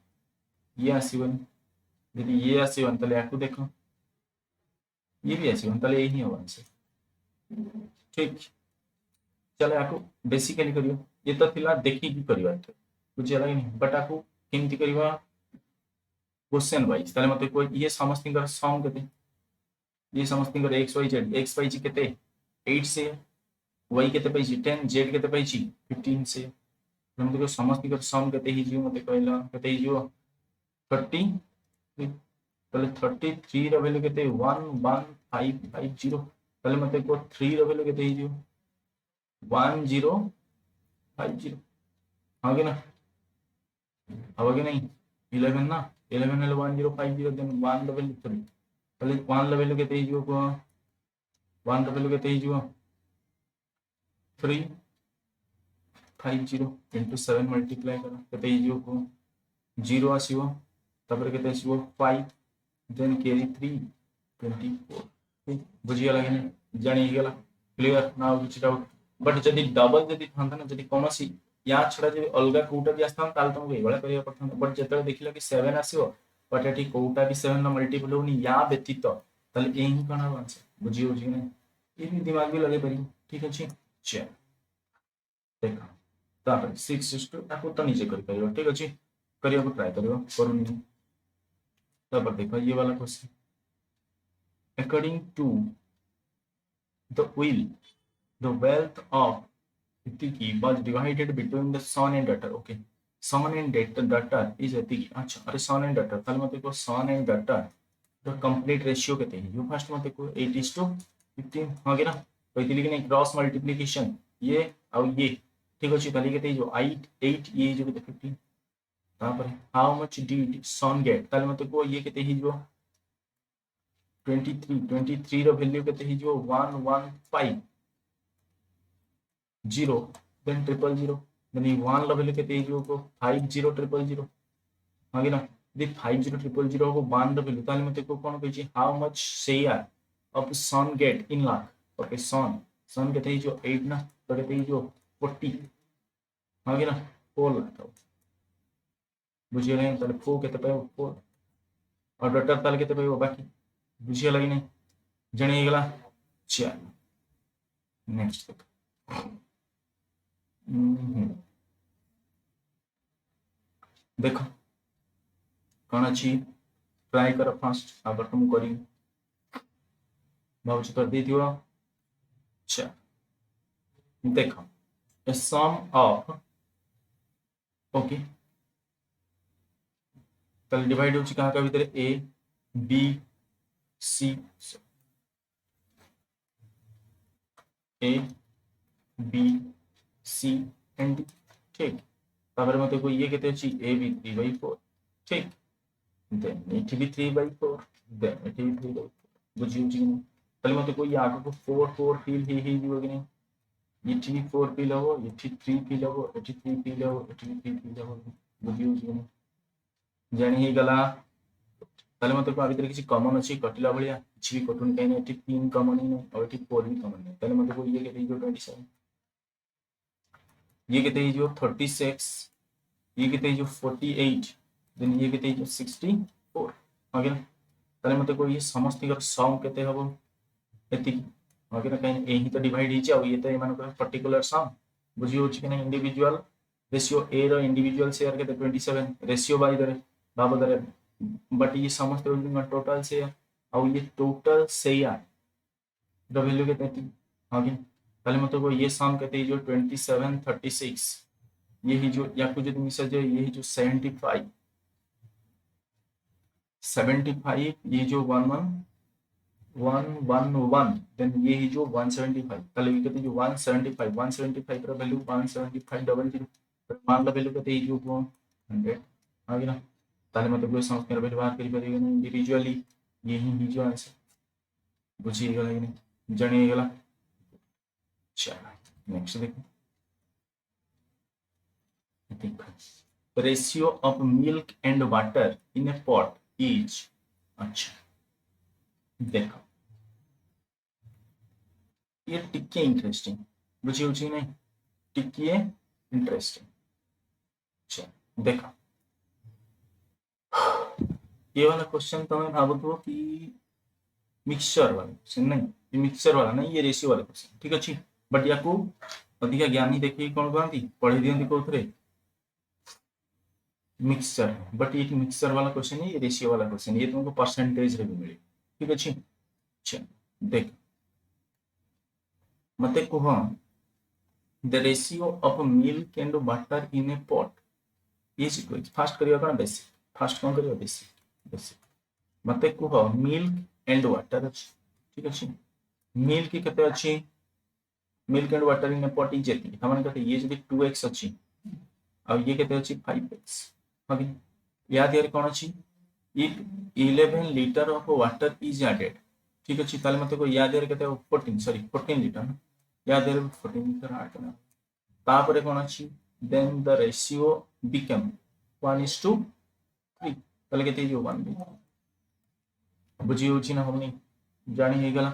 [SPEAKER 1] ये आसीबो यदि ये आसीबो ताले याकू देखो ये भी आसीबो ताले यही हो आंसर, ठीक चलो याकू बेसिकली करियो ये तो थिला देखि की करिवा बुझी होला कि नहीं बट याकू केमती करिवा क्वेश्चन वाइज ताले मते कोई ये समस्तिंकर सम केते ये समस्तिंकर x y z x y z केते 8 से y केते पाइछि 10 z केते पाइछि 15 से हम देखो समस्तिंकर सम केते ही जियो मते कहला केते ही जियो 30 ताले 33 रो वैल्यू केते 11550 ताले मते को 3 रो वैल्यू केते ही जियो 1050, हाँ कि ना अब कि नहीं 11 ना 11 ले 1050 देन 1 रो वैल्यू 3 ताले 1 रो वैल्यू केते ही जियो को 1 रो वैल्यू केते ही जियो 350 into 7 मल्टीप्लाई करा केते ही जियो को 0 आसीबो तापर केते आसीबो 5 देन कैरी 3 24, ठीक बुझी गला कि नहीं जानी गला क्लियर ना कुछ डाउट बट जदी डबल जदी थांता ना जदी कोनोसी या छडा जदी अलगा कोटा भी आस्ता ताल तुमको एबळा करिया पड़ता बट जेतले देखिला कि 7 आसीबो बट एठी कोटा भी 7 ना मल्टीपल होनी या व्यतीत ताले एही कोना आंसर बुझी हो जी नहीं ये भी दिमाग भी लगे परी, ठीक अछि चल देखा तापर 6 ताको तो नीचे कर करियो ठीक अछि करियो को ट्राई करियो करूनी तापर देखो ये वाला question according to the will the wealth of Etiki was divided between the son and daughter, okay son and daughter is Etiki, अच्छा अरे son and daughter ताले मते को son and daughter the complete ratio कहते हैं you first मते को 8:15, हाँ कि ना कहतिली कि नहीं क्रॉस मल्टीप्लिकेशन ये और ये ठीक अछि ताले कहते जो 8 ये जो कहते 15 तापर how much did son get ताले मते को ये कहते ही जो 23 रो वैल्यू केते ही जो 1150 देन 000 देन 1 रो वैल्यू केते ही जो को 50000, हां कि ना यदि 50000 को 1 रो वैल्यू ताले मते को कोन कहछि how much share of son get in lakh, okay son केते ही जो 8 ना तो केते ही जो 40, हां कि ना 4 लाख बुझियो नहीं ताले 4 केते पायो 4 और डॉटर ताले केते पायो बाकी बुझिए लगी नहीं जने गला चल नेक्स्ट देखो कौन अच्छी ट्राई कर फास्ट अब तुम करी भावच कर दी दियो चल देखो a sum of ओके कल डिवाइड हो कहाँ का भीतर a b C A B C and D, ठीक तापर मते को ये केते अछि A B 3/4, ठीक देन एठी भी 3/4 देन एठी भी 3/4 बुझियो जी ताले मते को ये आगो को 4 फील ही दियो कि नहीं एठी भी 4 फील हो एठी 3 फील हो एठी 3 फील हो एठी 3 फील हो बुझियो जी जानी ही गला ताले मते को आबितर किसी कॉमन अछि कटिला भलिया किछि भी कटुन काई नै 3 कॉमन ही नै और 4 भी कॉमन नै ताले मते को ये के 27 ये केते ही जो 36, ये केते ही जो 48, देन ये केते ही जो 64 ओके ना ताले मते को ये समस्त कर सम केते हबो एति ओके ना कहीं एही तो डिवाइड हिच आ ये तो एमान को पर्टिकुलर सम बुझी होची कि ना individual ratio A row individual share केते 27 रेशियो बाय दरे बाबा दरे बट ये समस्त टोटल से आ ये टोटल सेया द वैल्यू केते ओके ताले मते को ये सम केते जो 27 36 यही जो या कुछ जो मिसा जो यही जो 75 ये जो 111 देन ये ही जो 175 ताले ये कहते जो 175 रा वैल्यू 17500 मान ला वैल्यू कहते जो 100 आगे ना ताले मतलब कोई समझ कर वैल्यू बाहर करी परिबे नहीं इंडिविजुअली यही ही जो आंसर बुझी गला कि नहीं जानी गला चलो नेक्स्ट देखो ratio of milk and water in a pot is अच्छा देखो ये टिके इंटरेस्टिंग बुझी होची नहीं टिके इंटरेस्टिंग चलो देखो ये वाला क्वेश्चन तो मैं भावुथो कि मिक्सचर वाला क्वेश्चन नहीं ये मिक्सचर वाला नहीं ये रेशियो वाला क्वेश्चन ठीक अच्छी बट या को अधिक ज्ञानी देखिए कौन कहती पढ़े दियंती कोथरे मिक्सचर बट ये मिक्सचर वाला क्वेश्चन है ये रेशियो वाला क्वेश्चन ये तुमको परसेंटेज रे भी मिले ठीक अच्छी चल देख मते कुह the ratio of milk and water in a pot is equal fast करियो कौन बेसिक फास्ट कौन करियो बेसिक बेसिक मते कुह मिल्क एंड वाटर अच्छी ठीक अच्छी मिल्क केते अच्छी milk and water in a pot is जेती हमन कहते ये जदी 2x अच्छी और ये केते अच्छी 5x ओके याद यार कौन अच्छी if 11 litre of water is added ठीक अच्छी ताले मते को याद यार केते 14 लीटर ना याद यार 14 लीटर ऐड करना तापरे कौन अच्छी देन द रेशियो बिकम 1:3 ताले केते जो 1 बुझी होची ना हमनी जानी हे गला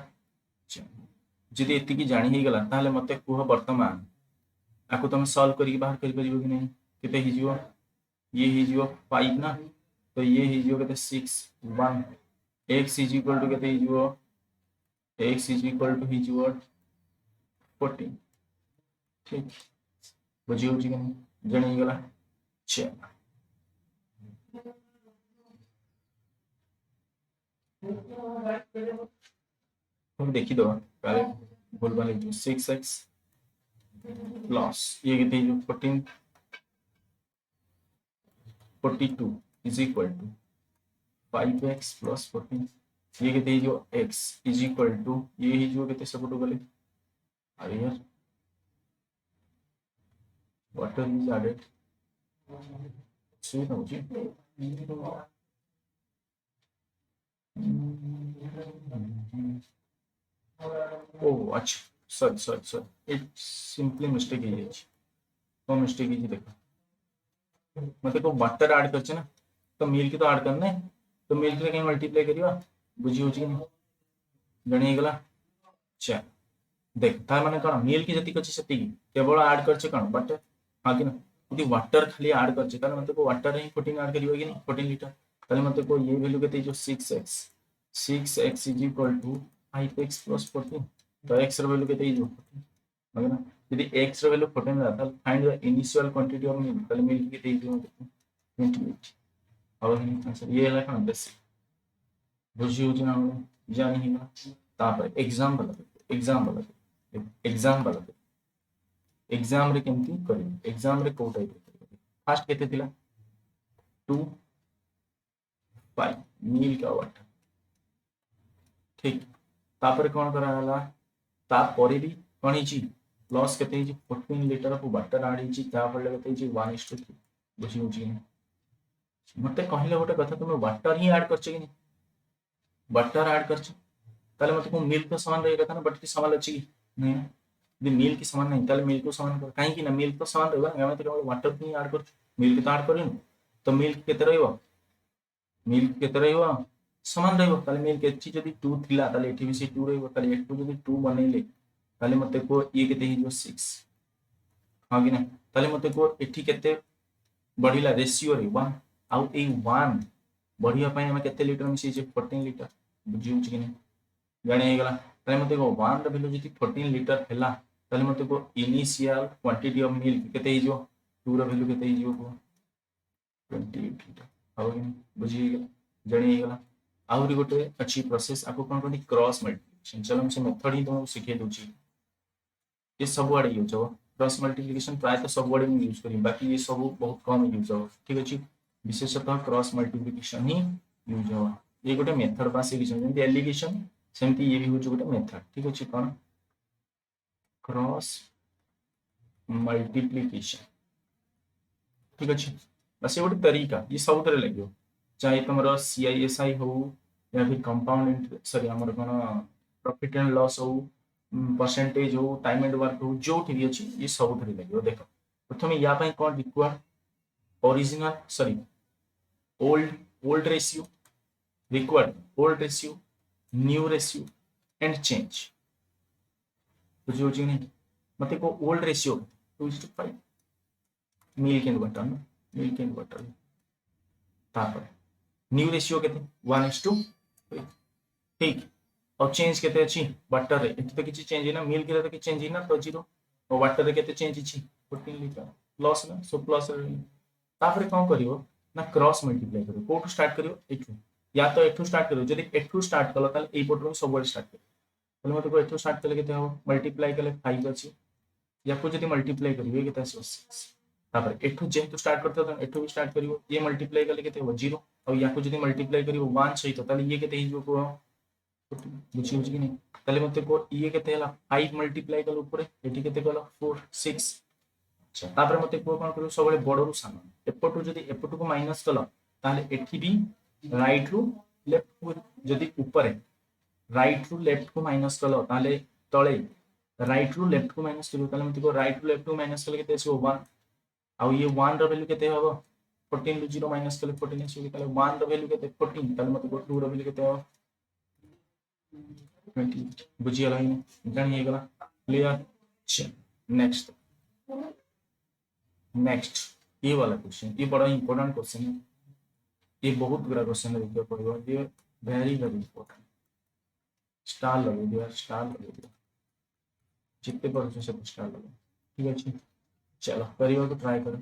[SPEAKER 1] जदि एति की जानी हे गला ताले मते कुह वर्तमान आको तुम सॉल्व करी बाहर करि परिबो कि नहीं केते ही जीवो ये ही जीवो 5 ना तो ये ही जीवो केते 6 1 x इज इक्वल टू केते ही जीवो x इज इक्वल टू ही जीवो 14 ठीक बुझी होची कि नहीं जानी हे गला चल हम देखी दो पहले बोल वाले जो 6x प्लस ये कितने जो 42 is equal to 5x plus 14 ये कितने जो x इज इक्वल टू ये ही जो कितने सब टू गले अरे यार वाटर इज एडेड सही ना मुझे ओ अच्छा सॉरी इट सिंपली मिस्टेक है ये तो मिस्टेक है देखो मतलब को वाटर ऐड करछे ना तो मिल्क तो ऐड करना है तो मिल्क रे कहीं मल्टीप्लाई करियो बुझी होची कि नहीं जणी गला अच्छा देख तार माने कोन मिल्क जति कछि सति केवल ऐड करछे कोन बट हां कि ना यदि वाटर खाली ऐड करछे ताले मतलब को वाटर ही 14 ऐड करियो कि नहीं 14 लीटर ताले मतलब को ये वैल्यू केते जो 6x is equal to 5x plus 14 तो x ର वैल्यू केते जो ओके ना यदि x ର वैल्यू 14 रहता है find the initial quantity of milk ताले मिल्क केते जो 28 और आंसर ये है कौन बेसिक बुझी हो जना जानी ही ना तापर एग्जाम रे केमती करी एग्जाम रे को टाइप फर्स्ट केते थिला 2 5 मिल्क का वाटर ठीक तापर कौन करा हला तापर भी कौन हिची प्लस केते हिची 14 लीटर ऑफ वाटर ऐड हिची ता पड़ले केते हिची 1:3 बुझी होची मते कहले गोटे कथा तुम वाटर ही ऐड करछ कि नहीं वाटर ऐड करछ ताले मते को मिल्क तो समान रहे कथा ना बट की समान अछि कि नहीं यदि मिल्क समान नहीं ताले मिल्क को समान कर काहे कि ना मिल्क तो समान रहबा ना मते केवल वाटर ही ऐड करछ मिल्क तो ऐड करिन तो मिल्क केते रहइबो समान रहइबो ताले मिल्क एची जदी 2 थिला ताले एठी भी से 2 रहइबो ताले एठू जदी 2 बनैले ताले मते को ये केते ही जो 6 हां कि ना ताले मते को एठी केते बढ़िला रेशियो रे 1 आउ ए 1 बढ़िया पई हम केते लीटर मिसै छै 14 लीटर बुझी होछ कि नै जाने हे गला ताले मते को 1 र वैल्यू जति 14 लीटर हैला ताले मते को इनिशियल क्वांटिटी ऑफ मिल्क केते ही जो 2 र वैल्यू केते ही जो 28 लीटर हो कि बुझी हे गला जाने हे गला आउरी गोटे अच्छी प्रोसेस आपको कौन कहते क्रॉस मल्टीप्लिकेशन चलो हम से मेथड ही तुमको सिखे दूची ये सब आड़े यूज हो क्रॉस मल्टीप्लिकेशन प्राय तो सब आड़े यूज करी बाकी ये सब बहुत कम यूज हो ठीक अछि विशेषतः क्रॉस मल्टीप्लिकेशन ही यूज हो ये गोटे मेथड बा सिलेक्शन जेंति एलिगेशन सेमति ये भी होछ गोटे मेथड ठीक अछि कोन क्रॉस मल्टीप्लिकेशन ठीक अछि बस ये गोटे तरीका ये सब तरह लगियो चाहे तुमरो सीआईएसआई हो या फिर कंपाउंड सॉरी हमर कोन प्रॉफिट एंड लॉस हो परसेंटेज हो टाइम एंड वर्क हो जो भी अच्छी ये सब थरी लगे देख प्रथम या कौन required original sorry old old ratio required old ratio new ratio and change बुझी हो नहीं मत को old ratio 2:5 milk and butter ना मिल्क एंड बटर तापर न्यू रेशियो केते 1:3 ठीक और चेंज केते अछि वाटर रे एत तो किछि चेंज ना मिल्क रे तो किछि चेंज ना तो 0 और वाटर रे केते चेंज अछि 14 लीटर प्लस ना सो प्लस तापर कोन करिवो ना क्रॉस मल्टीप्लाई करिवो कोठु स्टार्ट करिवो एठु या तो एठु स्टार्ट करिवो जदि एठु स्टार्ट कलो ताले ए पोटरो सब स्टार्ट करिवो ताले मते को एठु स्टार्ट कले केते हो मल्टीप्लाई कले 5 अछि या को जदि मल्टीप्लाई करिवो केते आसो 6 तापर एठु जेहेतु स्टार्ट करते हो एठु भी स्टार्ट करिवो ये मल्टीप्लाई कले केते हो 0 और या को जदि मल्टीप्लाई करिवो 1 सहित ताले ये केते हिजो को बुझी बुझी नहीं ताले मते को ये केते हला 5 मल्टीप्लाई कल ऊपर एठी केते कल 4 6 अच्छा तापर मते को कोन करियो सबले बडरू सान एपटू जदी एपटू को माइनस कल ताले एठी भी राइट रु लेफ्ट को जदी ऊपर राइट रु लेफ्ट को माइनस कल ताले तळे राइट रु लेफ्ट को माइनस करियो ताले मते को राइट रु लेफ्ट को माइनस कले केते आसीबो 1 आ ये 1 र वैल्यू केते हबो 14 रु 0 माइनस कले 14 आसीबो ताले 1 र वैल्यू केते 14 ताले मते को 2 र वैल्यू केते हबो 20 बुझियला ही जानिए गला क्लियर चल नेक्स्ट नेक्स्ट ये वाला क्वेश्चन ये बड़ा इंपॉर्टेंट क्वेश्चन है ये बहुत बड़ा क्वेश्चन है देखिए पड़ेगा ये वेरी वेरी इंपॉर्टेंट स्टार लगे दिया स्टार लगे दिया जितने पर से सब स्टार लगे ठीक है जी चलो करियो तो ट्राई करो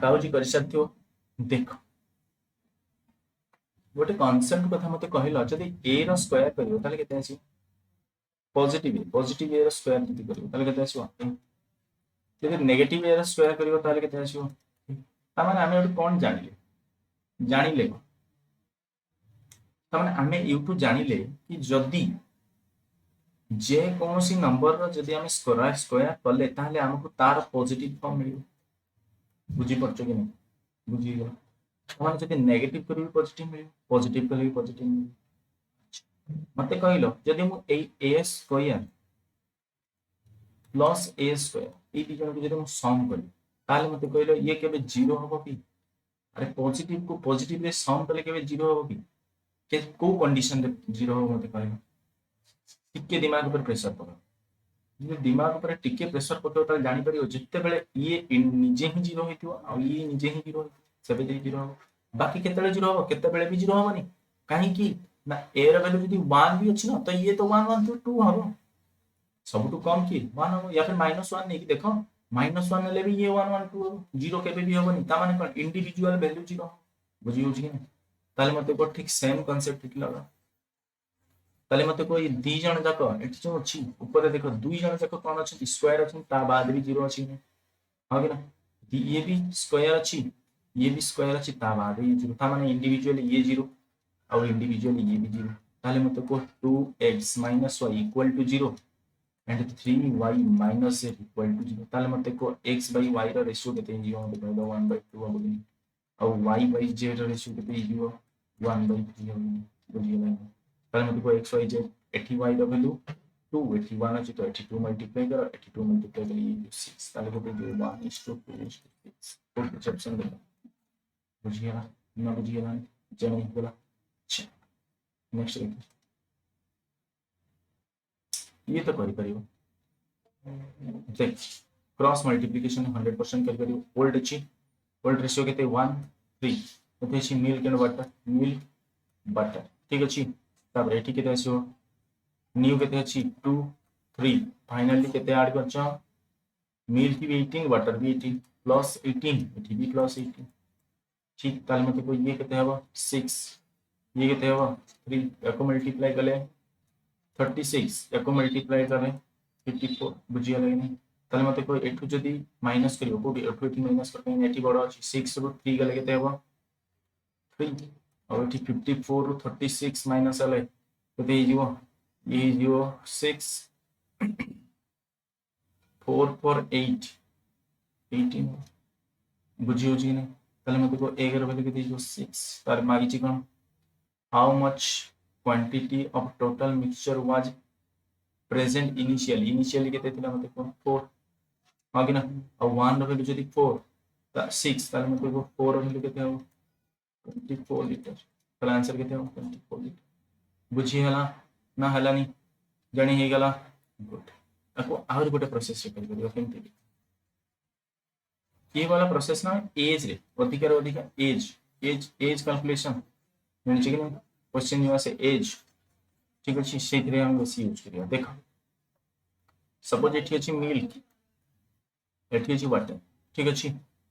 [SPEAKER 1] ताऊ जी कर सकते हो देखो गोटे कॉन्सेप्ट कथा मते कहलो जदि a रो स्क्वायर करियो ताले केते आसी पॉजिटिव a रो स्क्वायर जदि करियो ताले केते आसीबो जदि नेगेटिव a रो स्क्वायर करियो ताले केते आसीबो ता माने हमें एटु कोन जानिले ता माने हमें यूट्यूब जानिले कि जदि जे कोनोसी नंबर रो जदि हमें स्क्वायर करले ताले हमको तार पॉजिटिव फॉर्म मिलियो बुझी पड़छो कि नहीं बुझी गयो माने जदि नेगेटिव करी पॉजिटिव मिलियो पॉजिटिव करी पॉजिटिव मिलियो मते कहलो जदि मु a square plus a square ए दी जन को जदि मु सम करी ताले मते कहलो ये केबे 0 होबो कि अरे पॉजिटिव को पॉजिटिव रे सम कले केबे 0 होबो कि के को कंडीशन रे 0 होबो मते कहलो टिके दिमाग पर प्रेशर पड़ो जे दिमाग पर टिके प्रेशर पड़ो त जानि परियो जत्ते बेले ये निजे ही 0 होइतियो आ ये निजे ही 0 होइतियो सेबे जे 0 होबो बाकी केतले 0 होबो केते बेले भी 0 होबनी काहे कि ना a र वैल्यू जदी 1 भी अछि ना तो ये तो 1 1 2 होबो सबटू कम की 1 होबो या फिर -1 नहीं कि देखो -1 ले भी ये 1 1 2 होबो 0 केबे भी होबनी ता माने कोन इंडिविजुअल वैल्यू 0 बुझी होछि कि ताले मते को ठीक सेम कांसेप्ट ठीक लगा ताले मते को ये दी जण जाको एठी जो अछि ऊपर देखो दुई जण जाको कोन अछि स्क्वायर अछि ता बाद भी 0 अछि हां कि ना ये भी स्क्वायर अछि ये भी स्क्वायर अछि ता बाद भी 0 ता माने इंडिविजुअली ये 0 और इंडिविजुअली ये भी 0 ताले मते को 2x - y = 0 and 3y - z = 0 ताले मते को x by y रो रेशियो केते हियो मते कहलो 1/2 होबो कि और y by z रो रेशियो केते हियो 1/3 होबो बुझियला ताले मते को x y z एठी y रो वैल्यू 2 एठी 1 अछि तो एठी 2 मल्टीप्लाई करो एठी 2 मल्टीप्लाई करो ये 6 ताले को 1:2:6 तो कुछ ऑप्शन दे बुझियला ना बुझियला जने बोला नेक्स्ट ये तो करि परियो देख क्रॉस मल्टीप्लिकेशन 100% कर करियो ओल्ड अछि ओल्ड रेशियो केते 1 3 केते अछि मिल्क एंड बटर ठीक अछि तब एठी केते आसीओ न्यू केते अछि 2 3 फाइनली केते ऐड करछ मिल्क भी 18 बटर भी 18 प्लस 18 एठी भी प्लस 18 ठीक ताल मते को ये केते हबो 6 ये केते हबो 3 एको मल्टीप्लाई कले 36 एको मल्टीप्लाई करे 54 बुझिया लगे नहीं ताले मते को एठु जदी माइनस करियो कोडी एठु एठी माइनस करते एठी बड़ अछि 6 रु 3 गले केते हबो 3 और एठी 54 रु 36 माइनस आले केते हिजिवो ये हिजिवो 6 4 4 8 18 बुझियो जी ने ताले मते को 1 रो केते हिजिवो 6 तार मागी छि कोन how much quantity of total mixture was present initially केते थिला मते कोन 4 हां कि ना और 1 रो वैल्यू जदी 4 ता 6 ताले मते को 4 रो वैल्यू केते हो 24 लीटर तार आंसर केते हो 24 लीटर बुझी हला ना हला नहीं जानी हे गला गुड ako आहुर गोटे प्रोसेस से करियो केमति ये वाला प्रोसेस ना एज रे अधिकार अधिकार एज कैलकुलेशन मिलछि कि क्वेश्चन युवा से एज ठीक अछि सेथरे हम बेसी यूज करियो देखो सपोज एठी अछि मिल्क एठी अछि वाटर ठीक अछि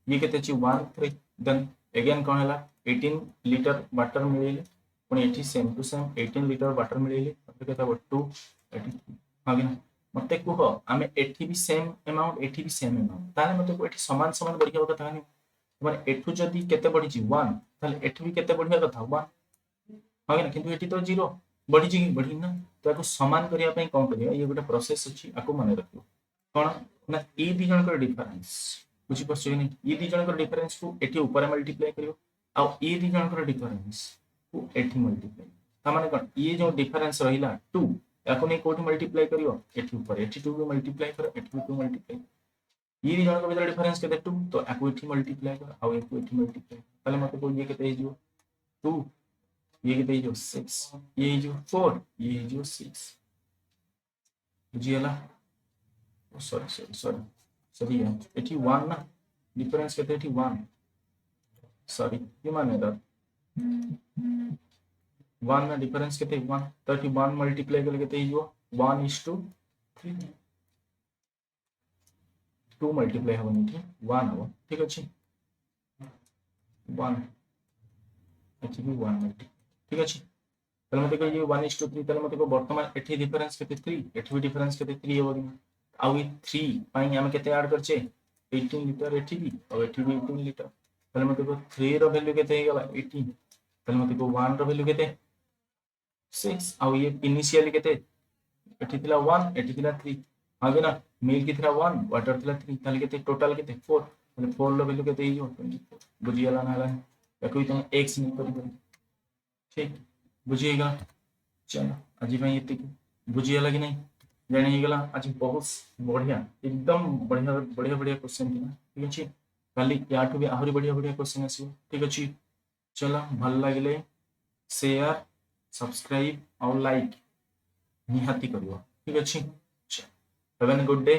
[SPEAKER 1] ये केते अछि 1 3 देन अगेन कोन हला 18 लीटर वाटर मिलेले पण एठी same to same 18 litre water मिलेले केते 2 एठी हां कि मते कुह आमे एठी भी सेम अमाउंट ताले मते को एठी समान समान बढ़िया कथा नहीं माने एठु जदी केते बढ़ी छि 1 ताले एठु भी केते बढ़िया कथा 1 हां कि किंतु एठी तो 0 बढ़ी छि बढ़ी ना तो आको समान करिया पई कोन करिया ये गोटे प्रोसेस अछि आको माने रखियो कोन ना ए दी जन कर डिफरेंस बुझी पछो कि नहीं ए दी जन कर डिफरेंस को एठी ऊपर मल्टीप्लाई करियो आ ए दी जन कर डिफरेंस को एठी मल्टीप्लाई ता माने कोन ये जो डिफरेंस रहिला 2 याको नहीं कोठी मल्टीप्लाई करियो एठी ऊपर एठी 2 को मल्टीप्लाई करो एठी 2 मल्टीप्लाई ये दी जन कर भीतर डिफरेंस केते 2 तो आको एठी मल्टीप्लाई करो आ एको एठी मल्टीप्लाई ताले मते को ये केते हिजो 2 ये केते हिजो 6 ये हिजो 4 ये हिजो 6 बुझियला सॉरी यार एठी 1 ना डिफरेंस केते एठी 1 सॉरी ये माने दा 1 ना डिफरेंस केते 1 तो एठी 1 मल्टीप्लाई करले केते हिजो 1:3 2 मल्टीप्लाई हबो एठी 1 हबो ठीक अछि 1 एठी भी 1 मल्टी ठीक अछि तले मते को ये 1:3 तले मते को वर्तमान एठी डिफरेंस केते 3 एठी भी डिफरेंस केते 3 हबो कि आ वी 3 पाई हम केते ऐड करछे 18 लीटर एठी भी और एठी भी 18 लीटर तले मते को 3 रो वैल्यू केते हे गला 18 तले मते को 1 रो वैल्यू केते 6 आ ये इनिशियली केते एठी थिला 1 एठी थिला 3 आगे ना मिल्क थिला 1 वाटर थिला 3 तले केते टोटल केते 4 तले 4 रो वैल्यू केते हे जो 24 बुझियला ना हला एको तुम x नहीं करि ठीक बुझिएगा चलो आज ये बुझीगला कि नहीं जानीगला आज बहुत बढ़िया एकदम बढ़िया बढ़िया बढ़िया क्वेश्चन थी ठीक अच्छे काली याठू भी आहरी बढ़िया बढ़िया क्वेश्चन आसो ठीक अच्छे चलो भल लगे शेयर सब्सक्राइब और लाइक निहाती करियो ठीक अच्छे हैव ए गुड डे।